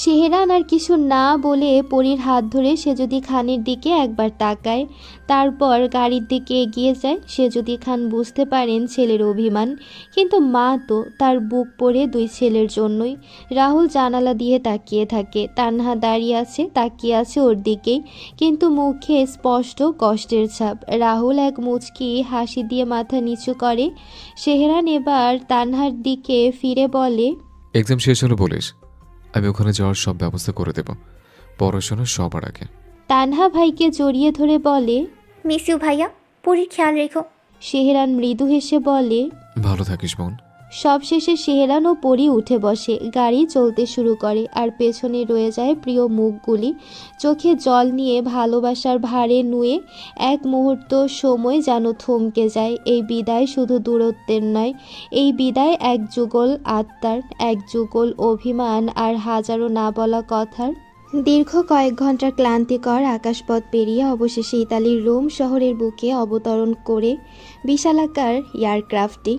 সেহরান আর কিছু না বলে পরীর হাত ধরে সেজুদি খানের দিকে একবার তাকায়, তারপর গাড়ির দিকে এগিয়ে যায়। সেজুদি খান বুঝতে পারেন ছেলের অভিমান, কিন্তু মা তো তার বুক পড়ে দুই ছেলের জন্যই। রাহুল জানালা দিয়ে তাকিয়ে থাকে, তানহা দাঁড়িয়ে আছে, তাকিয়ে আছে ওর দিকেই, কিন্তু মুখে স্পষ্ট কষ্টের ছাপ। রাহুল এক মুচকি হাসি দিয়ে মাথা নিচু করে। সেহরান এবার তানহার দিকে ফিরে বলে, এক্সাম শেষ হলো বলিস, আমি ওখানে যাওয়ার সব ব্যবস্থা করে দেব, পড়াশোনা সবার আগে। তানহা ভাইকে জড়িয়ে ধরে বলে, মিস ইউ ভাইয়া, পরীর খেয়াল রেখো। সেহরান মৃদু হেসে বলে, ভালো থাকিস বোন। সবশেষে সেহরান ও পরি উঠে বসে, গাড়ি চলতে শুরু করে, আর পেছনে রয়ে যায় প্রিয় মুখগুলি, চোখে জল নিয়ে ভালোবাসার ভারে নুয়ে। এক মুহূর্ত সময় যেন থমকে যায়। এই বিদায় শুধু দূরত্বের নয়, এই বিদায় এক যুগল আত্মার, এক যুগল অভিমান আর হাজারো না বলা কথার। দীর্ঘ কয়েক ঘন্টার ক্লান্তিকর আকাশপথ পেরিয়ে অবশেষে ইতালির রোম শহরের বুকে অবতরণ করে বিশালাকার এয়ারক্রাফটটি।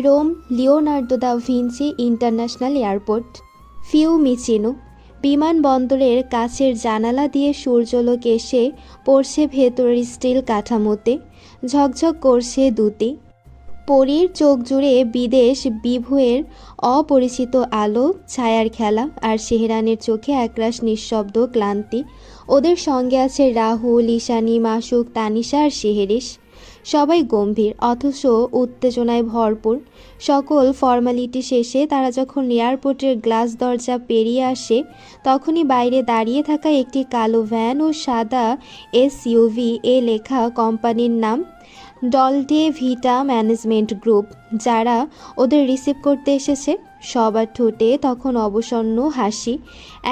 Rome Leonardo da Vinci international airport, Fiumicino. বিমানবন্দরের কাছের জানালা দিয়ে সূর্যালোক এসে পড়ছে ভেতরের স্টিল কাঠামোতে, ঝকঝক করছে দুটি। পরীর চোখ জুড়ে বিদেশ বিভুয়ের অপরিচিত আলো ছায়ার খেলা, আর সেহরানের চোখে একরাশ নিঃশব্দ ক্লান্তি। ওদের সঙ্গে আছে রাহুল, ঈশানী, মাসুক, তানিশা আর শেহরিশ। সবাই গম্ভীর অথচ উত্তেজনায় ভরপুর। সকল ফর্মালিটি শেষে তারা যখন এয়ারপোর্টের গ্লাস দরজা পেরিয়ে আসে, তখনই বাইরে দাঁড়িয়ে থাকা একটি কালো ভ্যান ও সাদা SUV এ লেখা কোম্পানির নাম ডলডে ভিটা ম্যানেজমেন্ট গ্রুপ, যারা ওদের রিসিভ করতে এসেছে। সবার ঠোঁটে তখন অবসন্ন হাসি।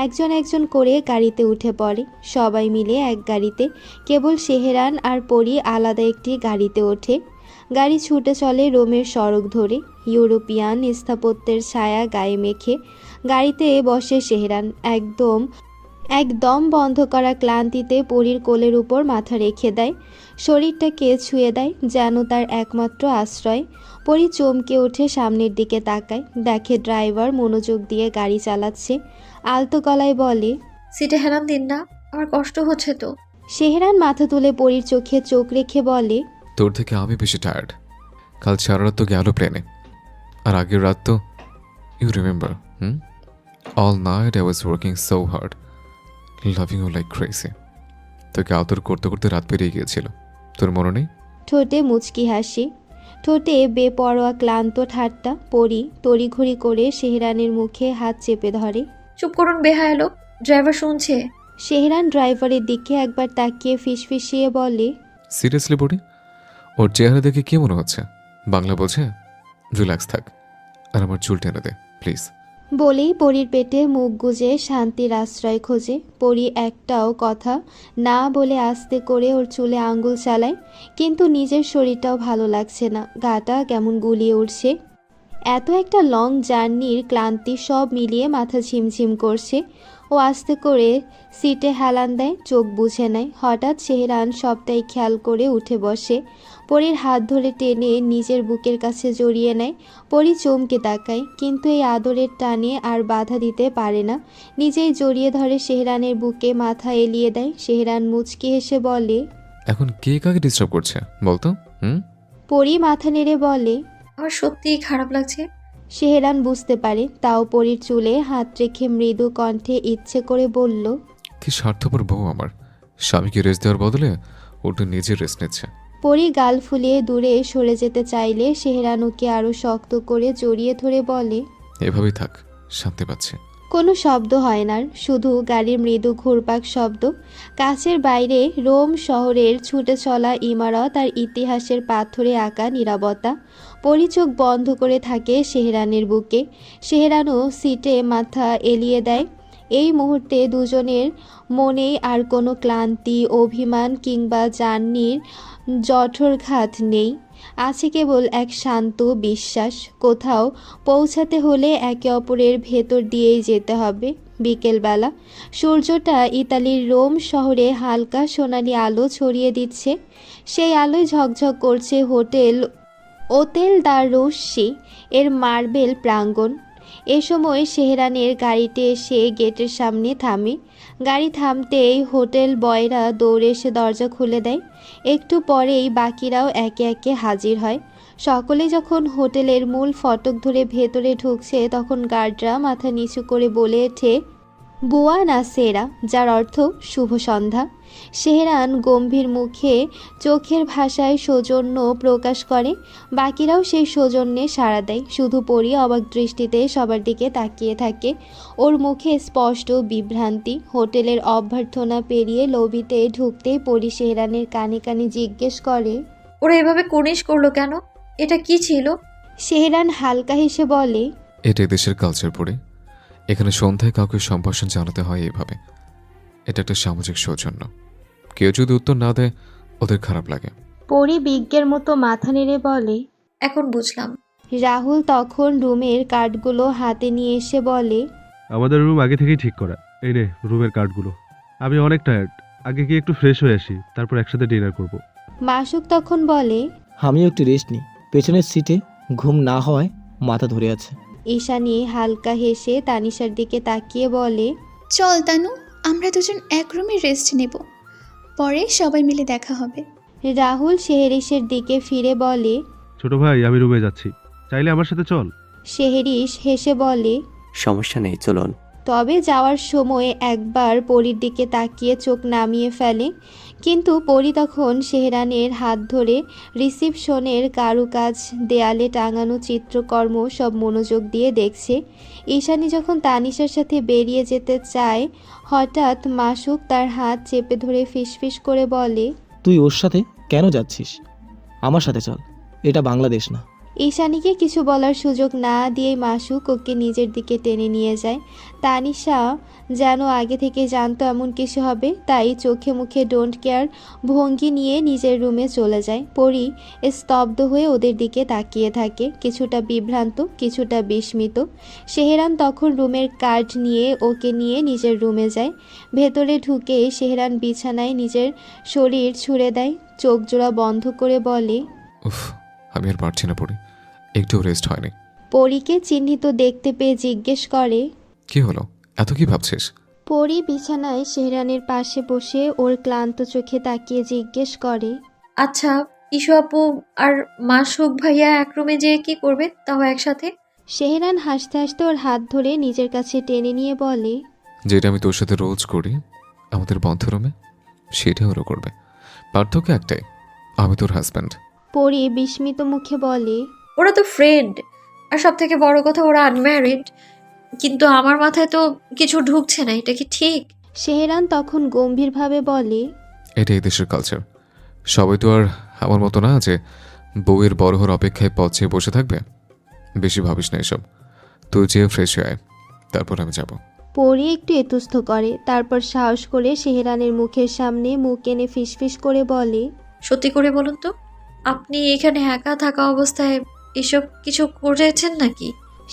একজন একজন করে গাড়িতে উঠে পড়ে, সবাই মিলে এক গাড়িতে। কেবল সেহরান আর পরি আলাদা একটি গাড়িতে ওঠে। গাড়ি ছুটে চলে রোমের সড়ক ধরে, ইউরোপিয়ান স্থাপত্যের ছায়া গায়ে মেখে। গাড়িতে বসে সেহরান, একদম বন্ধ করা ক্লান্তিতে পরীর কোলের উপর মাথা রেখে দেয়, শরীরটাকে ছুঁয়ে দেয় যেন তার একমাত্র আশ্রয়। পরী চমকে উঠে সামনের দিকে তাকায়, দেখে ড্রাইভার মনোযোগ দিয়ে গাড়ি চালাচ্ছে। আলতো গলায় বলে, সিটে হেলান দিন না, আমার কষ্ট হচ্ছে তো। সেহরান মাথা তুলে পরীর চোখে চোখ রেখে বলে, তোর থেকে আমি বেশি টায়ার্ড। কাল সারা রাত তো গেল প্লেনে, আর আগের রাত তো you remember all night I was working so hard, loving you like crazy. তোকে আদর করতে করতে রাত পেরিয়ে গিয়েছিল, তোর মনে নেই? ঠোঁটে মুচকি হাসি, ঠোঁটে বেপরোয়া ক্লান্ত ঠাট্টা। পরী তড়িঘড়ি করে সেহরানের মুখে হাত চেপে ধরে। চুপ করুন বেহায়া লোক, ড্রাইভার শুনছে। সেহরান ড্রাইভারের দিকে একবার তাকিয়ে ফিসফিসিয়ে বলে, সিরিয়াসলি বডি, ওর চেহারা দেখে কি মনে হচ্ছে? বাংলা বোঝে? রিল্যাক্স থাক, আর আমার চুল টেনে দে প্লিজ। বলেই পরীর পেটে মুখ গুজে শান্তির আশ্রয় খোঁজে। পরী একটাও কথা না বলে আস্তে করে ওর চুলে আঙ্গুল চালায়, কিন্তু নিজের শরীরটাও ভালো লাগছে না, গাটা কেমন গুলিয়ে উঠছে। এত একটা লং জার্নির ক্লান্তি সব মিলিয়ে মাথা ঝিমঝিম করছে। ও আস্তে করে সিটে হেলান দেয়, চোখ বুঝে নেয়। হঠাৎ সেহরান সবটাই খেয়াল করে উঠে বসে, পরীর হাত ধরে টেনে নিজের বুকের কাছে জড়িয়ে নেয়। পরী চমকে তাকায়, কিন্তু এই আদরের টানে আর বাধা দিতে পারে না, নিজেই জড়িয়ে ধরে সেহরানের বুকে মাথা এলিয়ে দেয়। সেহরান মুচকি হেসে বলে, এখন কে কাকে ডিস্টার্ব করছে বলতো? পরী মাথা নেড়ে বলে, আমার সত্যিই খারাপ লাগছে। সেহরান বুঝতে পারে, তাও পরীর চুলে হাত রেখে মৃদু কণ্ঠে ইচ্ছে করে বলল, কি স্বার্থপর বউ আমার, স্বামীকে রেস্ট দেওয়ার বদলে ওটা নিজের রেস্ট নিচ্ছে। পরী গাল ফুলিয়ে দূরে সরে যেতে চাইলে সেহরান ওকে আরও শক্ত করে জড়িয়ে ধরে বলে, এভাবেই থাক, শান্তি পাচ্ছে। কোনো শব্দ হয় না, শুধু গাড়ির মৃদু ঘুরপাক শব্দ। কাছের বাইরে রোম শহরের ছুটে চলা ইমারত আর ইতিহাসের পাথরে আঁকা নীরবতা। পরী চোখ বন্ধ করে থাকে সেহরানের বুকে। সেহরানও সিটে মাথা এলিয়ে দেয়। এই মুহূর্তে দুজনের মনেই আর কোনো ক্লান্তি, অভিমান কিংবা জার্নির জঠরঘাত নেই। আছে কেবল এক শান্ত বিশ্বাস, কোথাও পৌঁছাতে হলে একে অপরের ভেতর দিয়েই যেতে হবে। বিকেলবেলা সূর্যটা ইতালির রোম শহরে হালকা সোনালি আলো ছড়িয়ে দিচ্ছে। সেই আলোয় ঝকঝক করছে ওতেল দা রোসি এর মার্বেল প্রাঙ্গণ। এ সময় সেহরানের গাড়িতে এসে গেটের সামনে থামে। গাড়ি থামতেই হোটেল বয়রা দৌড়ে এসে দরজা খুলে দেয়। একটু পরেই বাকিরাও একে একে হাজির হয়। সকলে যখন হোটেলের মূল ফটক ধরে ভেতরে ঢুকছে, তখন গার্ডরা মাথা নিচু করে বলে ওঠে, বুয়া না সেরা, যার অর্থ শুভ সন্ধ্যা। সেহরান গম্ভীর মুখে চোখের ভাষায় সৌজন্য প্রকাশ করে। বাকিরাও সেই সৌজন্যে সাড়া দেয়। শুধু পরী অবাক দৃষ্টিতে সবার দিকে তাকিয়ে থাকে। ওর মুখে স্পষ্ট বিভ্রান্তি। হোটেলের অভ্যর্থনা পেরিয়ে লবিতে ঢুকতেই পরী সেহরানের কানে কানে জিজ্ঞেস করে, ওরা এভাবে কনিশ করলো কেন? এটা কি ছিল? সেহরান হালকা হেসে বলে, এটা দেশের কালচার পড়ে, এখানে সন্ধ্যায় কাউকে সম্ভাষণ জানাতে হয় এভাবে। এটা একটা সামাজিক সৌজন্য, কেউ যদি উত্তর না দেয় ওদের খারাপ লাগে। পরী বিজ্ঞের মতো মাথা নেড়ে বলে, এখন বুঝলাম। রাহুল তখন রুমের কার্ডগুলো হাতে নিয়ে এসে বলে, আমাদের রুম আগে থেকেই ঠিক করা, এই নে রুমের কার্ডগুলো। আমি অনেক টায়ার্ড, আগে গিয়ে একটু ফ্রেশ হয়ে আসি, তারপর একসাথে ডিনার করব। মাসুক তখন বলে, আমিও একটু রেস্ট নিই, পেছনের সিটে ঘুম না হওয়ায় মাথা ধরে আছে। ঈশানী হালকা হেসে তানিশার দিকে তাকিয়ে বলে, চল তানু, আমরা দুজন এক রুমে রেস্ট নেব, পরে সবাই মিলে দেখা হবে। রাহুল শেহরিশের দিকে ফিরে বলে, ছোট ভাই আমি রুমে যাচ্ছি, চাইলে আমার সাথে চল। শেহরিশ হেসে বলে, সমস্যা নেই, চলুন। তবে যাওয়ার সময় একবার পরীর দিকে তাকিয়ে চোখ নামিয়ে ফেলে। কিন্তু পরী তখন সেহরানের হাত ধরে রিসিপশনের কারুকাজ, দেয়ালে টাঙানো চিত্রকর্ম সব মনোযোগ দিয়ে দেখছে। ঈশানী যখন তানিশার সাথে বেরিয়ে যেতে চায়, হঠাৎ মাসুক তার হাত চেপে ধরে ফিসফিস করে বলে, তুই ওর সাথে কেন যাচ্ছিস? আমার সাথে চল, এটা বাংলাদেশ না। ঈশানীকে কিছু বলার সুযোগ না দিয়েই মাসুক ওকে নিজের দিকে টেনে নিয়ে যায়। তানিশা যেন আগে থেকে জানতো এমন কিছু হবে, তাই চোখে মুখে ডোন্ট কেয়ার ভঙ্গি নিয়ে নিজের রুমে চলে যায়। পরী স্তব্ধ হয়ে ওদের দিকে তাকিয়ে থাকে, কিছুটা বিভ্রান্ত, কিছুটা বিস্মিত। সেহরান তখন রুমের কার্ড নিয়ে ওকে নিয়ে নিজের রুমে যায়। ভেতরে ঢুকে সেহরান বিছানায় নিজের শরীর ছুঁড়ে দেয়, চোখ জোড়া বন্ধ করে বলে, উফ, আমি আর পারছি না পড়ি, একটু রেস্ট হয়নি। পরীকে চিহ্নিত দেখতে পেয়ে জিজ্ঞেস করে, কি হলো, এত কি ভাবছিস? পরী বিছানায় সেহরানের পাশে বসে ওর ক্লান্ত চোখে তাকিয়ে জিজ্ঞেস করে, আচ্ছা, ইস্যু আপু আর মাসুক ভাইয়া এক রুমে যেয়ে কি করবে, তাও একসাথে? সেহরান হাসতে হাসতে ওর হাত ধরে নিজের কাছে টেনে নিয়ে বলে, যেটা আমি তোর সাথে রোজ করি আমাদের বন্ধ রুমে, সেটা ওরা করবে। পার্থক্য একটাই, আমি তোর হাজব্যান্ড। পরী বিস্মিত মুখে বলে, ওরা তো ফ্রেন্ড, আর সব থেকে বড় কথা ওরা আনম্যারিড। কিন্তু আমার মাথায় তো কিছু ঢুকছে না, এটা কি ঠিক? সেহরান তখন গম্ভীরভাবে বলে, এটা এই দেশের কালচার, সবাই তো আর আমার মতো না যে বউয়ের বড় হওয়ার অপেক্ষায় পথ চেয়ে বসে থাকবে। বেশি ভাবিস না এসব। তুই যেয়ে ফ্রেশ হয়ে আয়, তারপর আমি যাব। পরি একটু এতুস্থ করে, তারপর সাহস করে সেহরানের মুখের সামনে মুখ এনে ফিসফিস করে বলে, সত্যি করে বলুন তো, আপনি এখানে একা থাকা অবস্থায় এসব কিছু করেছেন নাকি?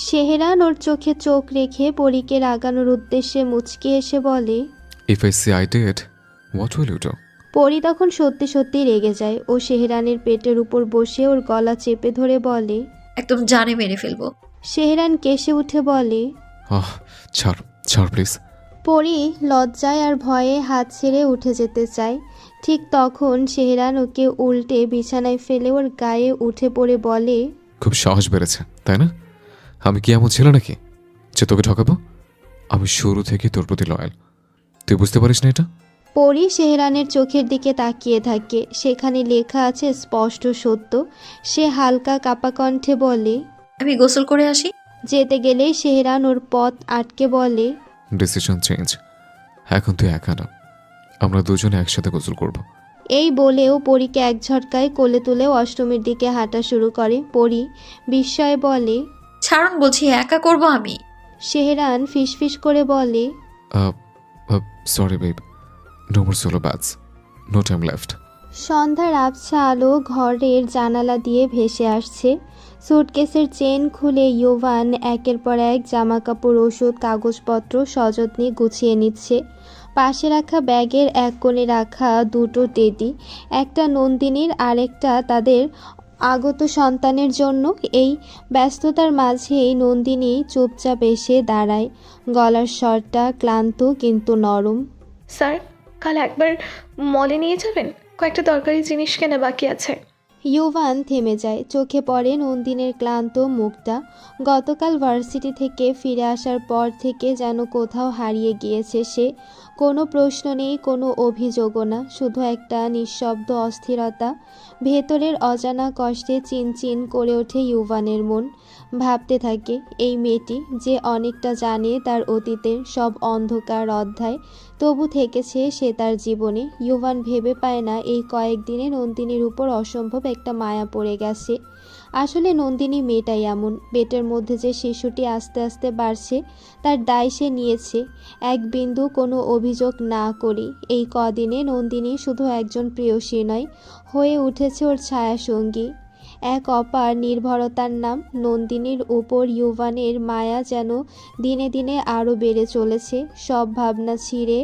সেহরান ওর চোখে চোখ রেখে পরীকে রাগানোর উদ্দেশ্যে মুচকি এসে বলে। If I see I did, what will you do? Pori তখন সত্যি সত্যি রেগে যায়। ও সেহরানের পেটের উপর বসে ওর গলা চেপে ধরে বলে, একদম জানে মেরে ফেলবো। সেহরান কেসে উঠে বলে, ছাড় ছাড় প্লিজ। পরি লজ্জায় আর ভয়ে হাত ছেড়ে উঠে যেতে চায়। ঠিক তখন সেহরান ওকে উল্টে বিছানায় ফেলে ওর গায়ে উঠে পড়ে বলে, খুব সাহস বেড়েছে তাই না? আমি কি এমন ছিল নাকি যে তোকে ঠকাবো? আমি শুরু থেকে তোর প্রতি লয়াল, তুই বুঝতে পারিস না এটা? পরি সেহরানের চোখের দিকে তাকিয়ে থাকে, সেখানে লেখা আছে স্পষ্ট সত্য। সে হালকা কাপা কণ্ঠে বলে, আমি গোসল করে আসি। যেতে গেলেই সেহরান ওর পথ আটকে বলে, ডিসিশন চেঞ্জ, এখন তুই একা না, আমরা দুজনে একসাথে গোসল করব। এই বলেও পরীকে এক ঝটকায় কোলে তুলে অষ্টমীর দিকে হাঁটা শুরু করে। পরি বিস্ময়ে বলে, ছাড়ুন বলছি, একা করব আমি। সেহরান ফিসফিস করে বলে, sorry babe, no more solo bats, no time left. সন্ধ্যার আবছা আলো ঘরের জানালা দিয়ে ভেসে আসছে। সুটকেসের চেন খুলে ইয়োভান একের পর এক জামাকাপড়, ওষুধ, কাগজপত্র সযত্নে গুছিয়ে নিচ্ছে। পাশে রাখা ব্যাগের এক কোণে রাখা দুটো টেডি, একটা নন্দিনীর আরেকটা তাদের আগত সন্তানের জন্য। এই ব্যস্ততার মাঝেই নন্দিনী চুপচাপ এসে দাঁড়ায়, গলার স্বরটা ক্লান্ত কিন্তু নরম। স্যার, কাল একবার মলে নিয়ে যাবেন? কয়েকটা দরকারি জিনিস কেনা বাকি আছে। ইয়োভান থেমে যায়, চোখে পড়ে নন্দিনের ক্লান্ত মুখটা। গতকাল ভার্সিটি থেকে ফিরে আসার পর থেকে যেন কোথাও হারিয়ে গিয়েছে সে। কোনো প্রশ্ন নেই, কোনো অভিযোগও না, শুধু একটা নিঃশব্দ অস্থিরতা। ভেতরের অজানা কষ্টে চিনচিন করে ওঠে ইয়োভানের মন। ভাবতে থাকে, এই মেয়েটি যে অনেকটা জানে তার অতীতের সব অন্ধকার অধ্যায়, তবু থেকেছে সে তার জীবনে। ইয়োভান ভেবে পায় না এই কয়েকদিনে নন্দিনীর উপর অসম্ভব একটা মায়া পড়ে গেছে। আসলে নন্দিনী মেয়েটাই এমন, পেটের মধ্যে যে শিশুটি আস্তে আস্তে বাড়ছে তার দায় সে নিয়েছে, এক বিন্দু কোনো অভিযোগ না করি। এই কদিনে নন্দিনী শুধু একজন প্রেয়সী নয়, হয়ে উঠেছে ওর ছায়াসঙ্গী, এক অপার নির্ভরতার নাম। নন্দিনীর উপর ইয়োভানের মায়া যেন দিনে দিনে আরও বেড়ে চলেছে। সব ভাবনা ছিঁড়ে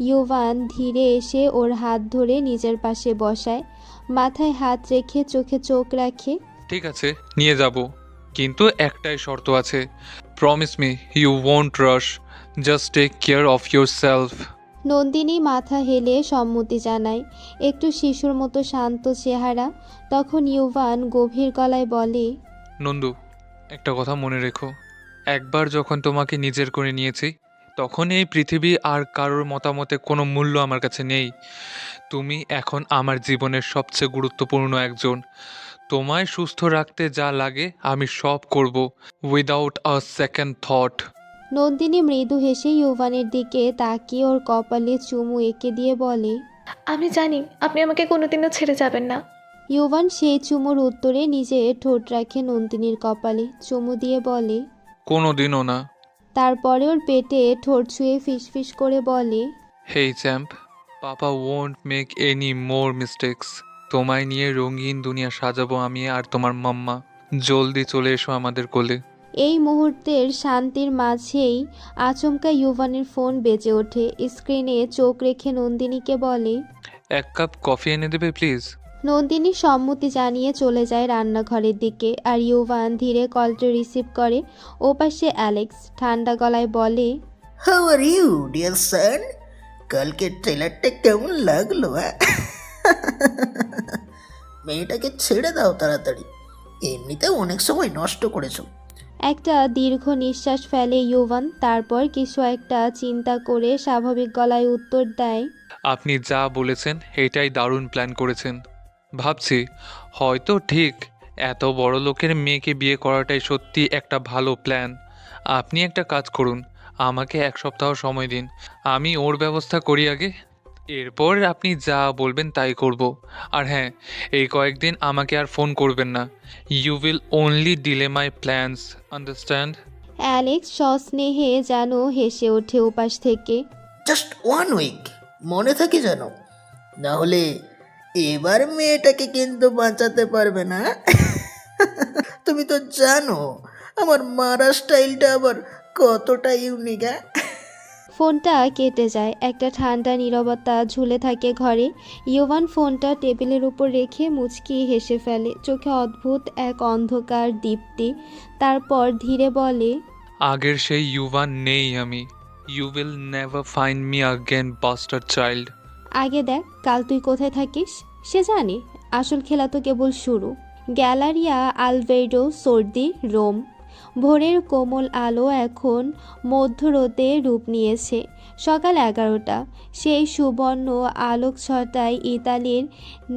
ইয়োভান ধীরে এসে ওর হাত ধরে নিজের পাশে বসায়, মাথায় হাত রেখে চোখে চোখ রাখে। ঠিক আছে, নিয়ে যাব, কিন্তু একটাই শর্ত আছে। Promise me you won't rush, just take care of yourself. Nandini মাথা হেলে সম্মতি জানায়, একটু শিশুর মতো শান্ত চেহারা। তখন ইয়োভান গভীর গলায় বলে, নন্দু, একটা কথা মনে রেখো, একবার যখন তোমাকে নিজের করে নিয়েছি তখন এই পৃথিবী আর কারোর মতামতে কোনো মূল্য আমার কাছে নেই। তুমি এখন আমার জীবনের সবচেয়ে গুরুত্বপূর্ণ একজন। তোমায় সুস্থ রাখতে যা লাগে আমি সব করব, without a second thought. Nandini মৃদু হেসে ইয়োভানের দিকে তাকিয়ে ওর কপালে চুমু এঁকে দিয়ে বলে, আমি জানি আপনি আমাকে কোনোদিনও ছেড়ে যাবেন না। ইয়োভান সেই চুমুর উত্তরে নিজে ঠোঁট রাখে নন্দিনীর কপালে, চুমু দিয়ে বলে, কোনো দিনও না। তারপরে ওর পেটে ঠোঁট ছুঁয়ে ফিসফিস করে বলে, hey champ, papa won't make any more mistakes. তোমায় নিয়ে রঙিন দুনিয়া সাজাবো আমি আর তোমার মাম্মা। জলদি চলে এসো আমাদের কোলে। এই মুহূর্তের শান্তির মাঝেই আচমকা ইয়োভানের ফোন বেজে ওঠে। স্ক্রিনে চোখ রেখে নন্দিনীকে বলে, এক কাপ কফি এনে দেবে প্লিজ। নন্দিনী সম্মতি জানিয়ে চলে যায় রান্নাঘরের দিকে, আর ইয়োভান ধীরে কলটা রিসিভ করে। ওপাশে অ্যালেক্স ঠান্ডা গলায় বলে, how are you dear son? কালকে ট্রেলারটা কেমন লাগলো? মেয়েটাকে ছেড়ে দাও তাড়াতাড়ি, এমনিতেও অনেক সময় নষ্ট করেছো। একটা দীর্ঘ নিঃশ্বাস ফেলে ইয়োভান, তারপর কিছু একটা চিন্তা করে স্বাভাবিক গলায় উত্তর দেয়, আপনি যা বলেছেন এটাই দারুণ প্ল্যান করেছেন। ভাবছি হয়তো ঠিক এত বড় লোকের মেয়েকে বিয়ে করাটাই সত্যি একটা ভালো প্ল্যান। আপনি একটা কাজ করুন, আমাকে 1 সপ্তাহ সময় দিন, আমি ওর ব্যবস্থা করি আগে। এরপর আপনি যা বলবেন তাই করব। আর হ্যাঁ, এই কয়েকদিন আমাকে আর ফোন করবেন না। You will only delay my plans, understand? Alex সস্নেহে যেন হেসে ওঠে ওপাশ থেকে। জাস্ট 1 উইক, মনে থাকে যেন, না হলে এবার মেয়েটাকে কিন্তু বাঁচাতে পারবে না। তুমি তো জানো আমার মারা স্টাইলটা আবার কতটা ইউনিক। ফোনটা কেটে যায়। একটা ঠান্ডা নীরবতা ঝুলে থাকে ঘরে। ইউভান ফোনটা টেবিলের উপর রেখে মুচকি হেসে ফেলে, চোখে অদ্ভুত এক অন্ধকার দীপ্তি। তারপর ধীরে বলে, আগের সেই ইউভান নেই আমি। You will never find me again, bastard child. আগে দেখ কাল তুই কোথায় থাকিস। সে জানে, আসল খেলা তো কেবল শুরু। গ্যালারিয়া আলভেডো, সর্দি, রোম। ভোরের কোমল আলো এখন মধ্যরোতে রূপ নিয়েছে। সকাল 11টা। সেই সুবর্ণ আলোকছটায় ইতালির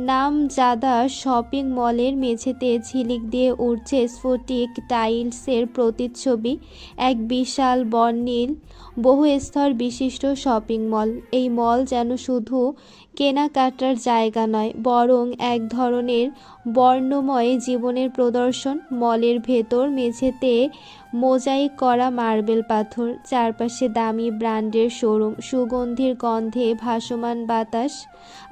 নামজাদা শপিং মলের মেঝেতে ঝিলিক দিয়ে উঠছে স্ফটিক টাইলসের প্রতিচ্ছবি। এক বিশাল বর্ণিল বহু স্তর বিশিষ্ট শপিং মল। এই মল যেন শুধু কেনাকাটার জায়গা নয়, বরং এক ধরনের বর্ণময় জীবনের প্রদর্শন। মলের ভেতর মেঝেতে মোজাইক করা মার্বেল পাথর, চারপাশে দামি ব্র্যান্ডের শোরুম, সুগন্ধির গন্ধে ভাসমান বাতাস,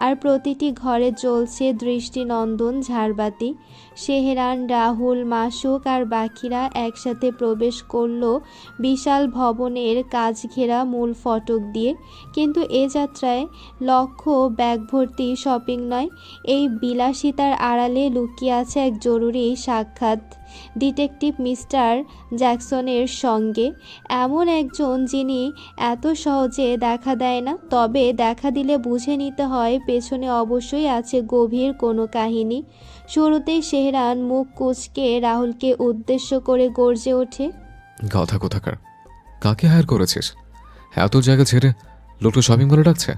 আর প্রতিটি ঘরে জ্বলছে দৃষ্টিনন্দন ঝাড়বাতি। সেহরান, রাহুল, মাসুক আর বাকিরা একসাথে প্রবেশ করল বিশাল ভবনের কাজ ঘেরা মূল ফটক দিয়ে। কিন্তু এ যাত্রায় লক্ষ্য ব্যাগ ভর্তি শপিং নয়, এই বিলাসিতার আড়ালে লুকিয়ে আছে এক জরুরি সাক্ষাৎ ডিটেকটিভ মিস্টার জ্যাকসনের সঙ্গে। এমন একজন যিনি এত সহজে দেখা দেয় না, তবে দেখা দিলে বুঝে নিতে হয় পেছনে অবশ্যই আছে গভীর কোনো কাহিনী। শুরুতেই সেহরান মুখ কুঁচকে রাহুলকে উদ্দেশ্য করে গর্জে ওঠে, কথা কোথাকার, কাকে হায়ার করেছিস? এত জায়গা ছেড়ে লোকটা শপিং মলে ডাকছে,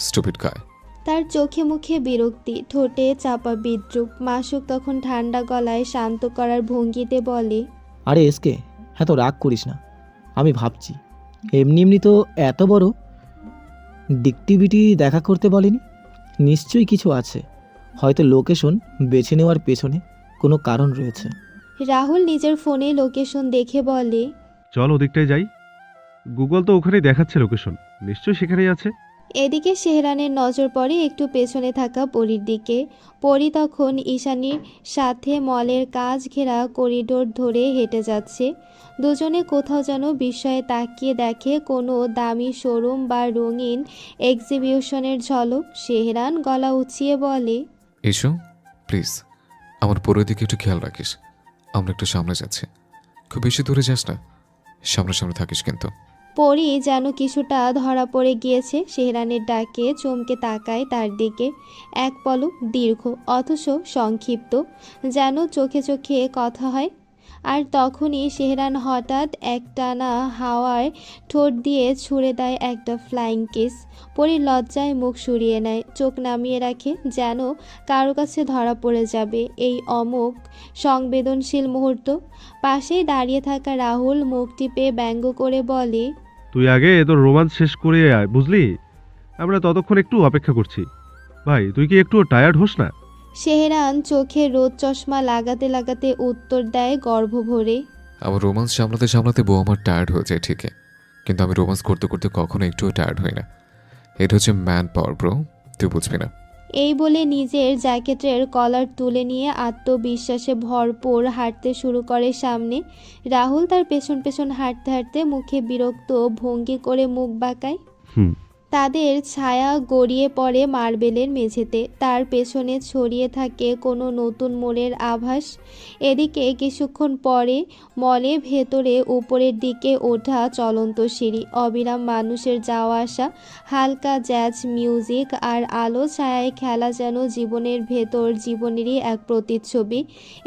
স্টুপিড গায়। তার চোখে মুখে বিরক্তি, ঠোঁটে চাপা বিদ্রুপ। মাসুক তখন ঠান্ডা গলায় শান্ত করার ভঙ্গিতে বলে, আরে এসকে, এত রাগ করিস না। আমি ভাবছি এমনি এমনি তো এত বড় ডিকটিভিটি দেখা করতে বলেনি, নিশ্চয়ই কিছু আছে। হয়তো লোকেশন বেছে নেওয়ার পেছনে কোনো কারণ রয়েছে। রাহুল নিজের ফোনে লোকেশন দেখে বলে, চল ওদিকটায় যাই, গুগল তো ওখানেই দেখাচ্ছে লোকেশন, নিশ্চয়ই সেখানেই আছে। এদিকে সেহরানের নজর পড়ে একটু পেছনে থাকা পরীর দিকে। পরী তখন ঈশানীর সাথে মলের কাজ ঘেরা করিডোর ধরে হেঁটে যাচ্ছে। দুজনে কোথাও যেন বিস্ময়ে তাকিয়ে দেখে কোনো দামি শোরুম বা রঙিন এক্সিবিশনের ঝলক। সেহরান গলা উঁচিয়ে বলে, এসো প্লিজ, আমার পরের দিকে একটু খেয়াল রাখিস। আমরা একটু সামনে যাচ্ছি, খুব বেশি দূরে যাস না, সামনে থাকিস কিন্তু। পরী যেন কিছুটা ধরা পড়ে গিয়েছে। সেহরানের ডাকে চমকে তাকায় তার দিকে। এক পলক দীর্ঘ অথচ সংক্ষিপ্ত, যেন চোখে চোখে কথা হয়। আর তখনই সেহরান হঠাৎ একটানা হাওয়ায় ঠোঁট দিয়ে ছুঁড়ে দেয় একটা ফ্লাইং কিস। পরী লজ্জায় মুখ সরিয়ে নেয়, চোখ নামিয়ে রাখে, যেন কারো কাছে ধরা পড়ে যাবে এই অমোঘ সংবেদনশীল মুহূর্ত। পাশেই দাঁড়িয়ে থাকা রাহুল মুখ টিপে ব্যঙ্গ করে বলে, তুই আগে তোর রোমান্স শেষ করে আয়, বুঝলি? আমরা ততক্ষণ একটু অপেক্ষা করছি। ভাই তুই কি একটু টায়ার্ড হোস না? সেহরান চোখে রোদ চশমা লাগাতে লাগাতে উত্তর দেয় গর্ভ ভরে, আমার রোমান্স সামলাতে বউ আমার টায়ার্ড হয়ে যায় ঠিকই, কিন্তু আমি রোমান্স করতে করতে কখনো একটুও টায়ার্ড হই না। এটা হচ্ছে ম্যান পাওয়ার ব্রো, তুই বুঝবি না। এই বলে নিজের জ্যাকেটের কলার তুলে নিয়ে আত্মবিশ্বাসে ভরপুর হাঁটতে শুরু করে সামনে। রাহুল তার পেছন পেছন হাঁটতে হাঁটতে মুখে বিরক্ত ভঙ্গি করে মুখ বাঁকায়। তাদের ছায়া গড়িয়ে পড়ে মার্বেলের মেঝেতে, তার পেছনে ছড়িয়ে থাকে কোনো নতুন মোড়ের আভাস। এদিকে কিছুক্ষণ পরে মলে ভেতরে উপরের দিকে ওঠা চলন্ত সিঁড়ি, অবিরাম মানুষের যাওয়া আসা, হালকা জ্যাজ মিউজিক আর আলো ছায়ায় খেলা, যেন জীবনের ভেতর জীবনেরই এক প্রতিচ্ছবি।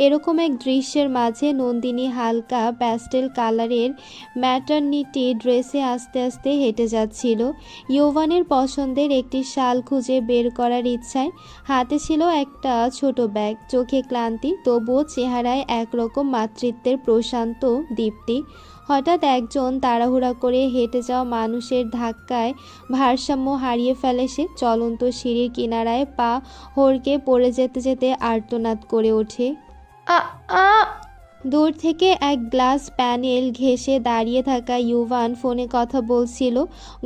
এরকম এক দৃশ্যের মাঝে নন্দিনী হালকা প্যাস্টেল কালারের ম্যাটারনিটি ড্রেসে আস্তে আস্তে হেঁটে যাচ্ছিল। ইউভানের পছন্দের একটি শাল খুঁজে বের করার ইচ্ছায়। হাতে ছিল একটা ছোট ব্যাগ, চোখে ক্লান্তি, তবুও চেহারায় একরকম মাতৃত্বের প্রশান্ত দীপ্তি। হঠাৎ একজন তাড়াহুড়া করে হেঁটে যাওয়া মানুষের ধাক্কায় ভারসাম্য হারিয়ে ফেলে সে। চলন্ত সিঁড়ির কিনারায় পা হড়কে পড়ে যেতে যেতে আর্তনাদ করে ওঠে। আ আ দূর থেকে এক গ্লাস প্যানেল ঘেঁষে দাঁড়িয়ে থাকা ইউভান ফোনে কথা বলছিল।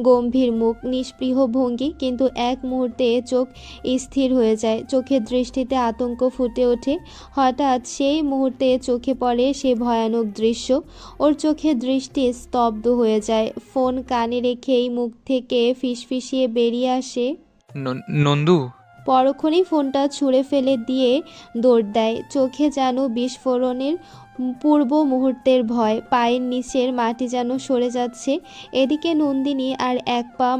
গম্ভীর মুখ, নিস্পৃহ ভঙ্গি, কিন্তু এক মুহূর্তে চোখ স্থির হয়ে যায়। চোখের দৃষ্টিতে আতঙ্ক ফুটে ওঠে। হঠাৎ সেই মুহূর্তে চোখে পড়ে সে ভয়ানক দৃশ্য। ওর চোখের দৃষ্টি স্তব্ধ হয়ে যায়। ফোন কানে রেখেই মুখ থেকে ফিসফিসিয়ে বেরিয়ে আসে, নন্দু। পরক্ষণেই ফোনটা ছুঁড়ে ফেলে দিয়ে দৌড় দেয়। চোখে যেন বিস্ফোরণের পূর্ব মুহূর্তের ভয়। পায়ের নিচের মাটি যেন সরে যাচ্ছে। এদিকে নন্দিনী আর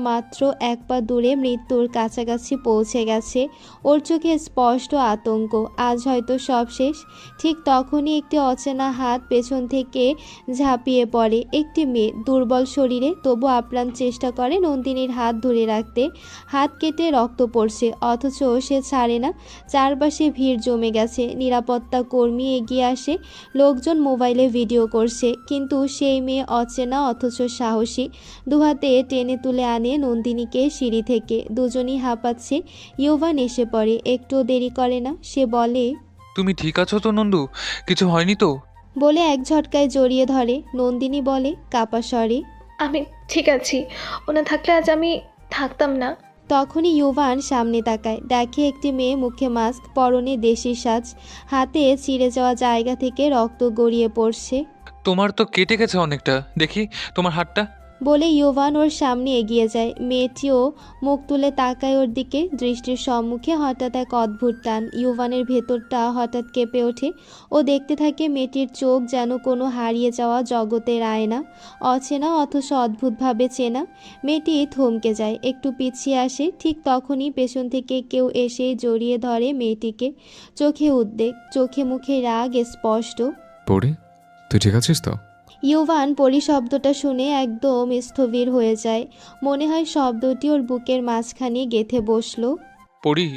মাত্র এক পা দূরে মৃত্যুর কাছাকাছি পৌঁছে গেছে। ওর চোখে স্পষ্ট আতঙ্ক, আজ হয়তো সব শেষ। ঠিক তখনই একটি অচেনা হাত পেছন থেকে ঝাঁপিয়ে পড়ে। একটি মেয়ে, দুর্বল শরীরে, তবু আপ্রাণ চেষ্টা করে নন্দিনীর হাত ধরে রাখতে। হাত কেটে রক্ত পড়ছে, অথচ সে ছাড়ে না। চারপাশে ভিড় জমে গেছে। নিরাপত্তা কর্মী এগিয়ে আসে। লোকজন মোবাইলে ভিডিও করছে, কিন্তু সেই মেয়ে অচেনা অথচ সাহসী। দুহাতে টেনে তুলে আনে নন্দিনীকে সিঁড়ি থেকে। দুজনই হাঁপাচ্ছে। ইউভান এসে পড়ে, একটু দেরি করে না। সে বলে, তুমি ঠিক আছো তো নন্দু? কিছু হয়নি তো? বলে এক ঝটকায় জড়িয়ে ধরে। নন্দিনী বলে কাপা স্বরে, আমি ঠিক আছি। ওনা থাকলে আজ আমি থাকতাম না। তখনই ইউভান সামনে তাকায়, দেখে একটি মেয়ে, মুখে মাস্ক, পরনে দেশি সাজ, হাতে ছিঁড়ে যাওয়া জায়গা থেকে রক্ত গড়িয়ে পড়ছে। তোমার তো কেটে গেছে অনেকটা, দেখি তোমার হাতটা। বলে ইউভান ওর সামনে এগিয়ে যায়। মেয়েটিও মুখ তুলে তাকায় ওর দিকে। দৃষ্টির সম্মুখে হঠাৎ এক অদ্ভুত টান। ইউভানের ভেতরটা হঠাৎ কেঁপে ওঠে। ও দেখতে থাকে মেয়েটির চোখ যেন কোনো হারিয়ে যাওয়া জগতের আয়না, অচেনা অথচ অদ্ভুতভাবে চেনা। মেয়েটি থমকে যায়, একটু পিছিয়ে আসে। ঠিক তখনই পেছন থেকে কেউ এসে জড়িয়ে ধরে মেয়েটিকে। চোখে উদ্বেগ, চোখে মুখে রাগ স্পষ্ট। পড়ি, তুই ঠিক আছিস তো? ইউভান পরিশব্দটা শুনে একদম স্থবির হয়ে যায়। মনে হয় শব্দটি ওর বুকের মাঝখানে গেঁথে বসলো। পড়ি।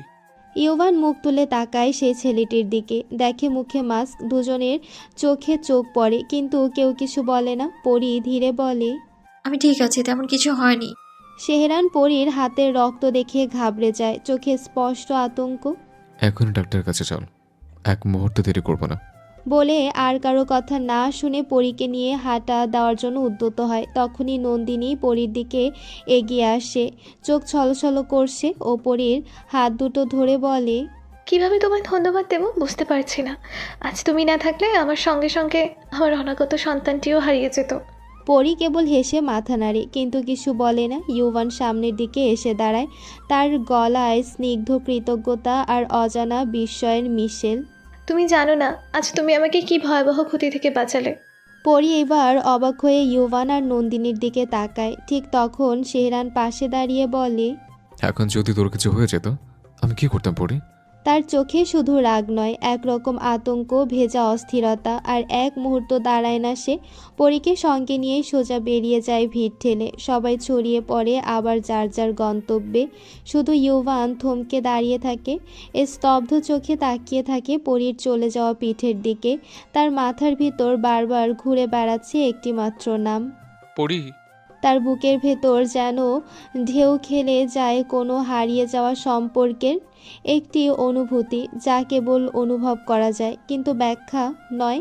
ইউভান মুখ তুলে তাকায় সেই ছেলেটির দিকে, দেখে মুখে মাস্ক। দুজনের চোখে চোখ পড়ে, কিন্তু কেউ কিছু বলে না। পরি ধীরে বলে, আমি ঠিক আছি, তেমন কিছু হয়নি। শেহরান পরির হাতের রক্ত দেখে ঘাবড়ে যায়, চোখে স্পষ্ট আতঙ্ক। এখনই ডাক্তারের কাছে চল, এক মুহূর্ত দেরি করবো না। বলে আর কারো কথা না শুনে পরীকে নিয়ে হাঁটা দেওয়ার জন্য উদ্যত হয়। তখনই নন্দিনী পরীর দিকে এগিয়ে আসে, চোখ ছলছল করছে। ও পরীর হাত দুটো ধরে বলে, কিভাবে তোমায় ধন্যবাদ দেবো বুঝতে পারছি না। আজ তুমি না থাকলে আমার সঙ্গে সঙ্গে আমার অনাগত সন্তানটিও হারিয়ে যেত। পরি কেবল হেসে মাথা নাড়ে, কিন্তু কিছু বলে না। ইউভান সামনের দিকে এসে দাঁড়ায়, তার গলায় স্নিগ্ধ কৃতজ্ঞতা আর অজানা বিস্ময়ের মিশেল। তুমি জানো না আজ তুমি আমাকে কি ভয়াবহ ক্ষতি থেকে বাঁচালে। পরি এবার অবাক হয়ে ইউভান আর নন্দিনীর দিকে তাকায়। ঠিক তখন শেহরান পাশে দাঁড়িয়ে বলে, এখন যদি তোর কিছু হয়ে যেত আমি কি করতাম পড়ি? তার চোখে শুধু রাগ নয়, একরকম আতঙ্ক ভেজা অস্থিরতা। আর এক মুহূর্ত দাঁড়ায় না সে। পরীকে সঙ্গে নিয়ে সোজা বেরিয়ে যায় ভিড় ঠেলে। সবাই ছড়িয়ে পড়ে আবার যার যার গন্তব্যে। শুধু ইউভান থমকে দাঁড়িয়ে থাকে, স্তব্ধ চোখে তাকিয়ে থাকে পরীর চলে যাওয়া পিঠের দিকে। তার মাথার ভিতর বারবার ঘুরে বেড়াচ্ছে একটি মাত্র নাম, পড়ি। তার বুকের ভেতর যেন ঢেউ খেলে যায় কোনো হারিয়ে যাওয়া সম্পর্কের একটি অনুভূতি, যা কেবল অনুভব করা যায়, কিন্তু ব্যাখ্যা নয়।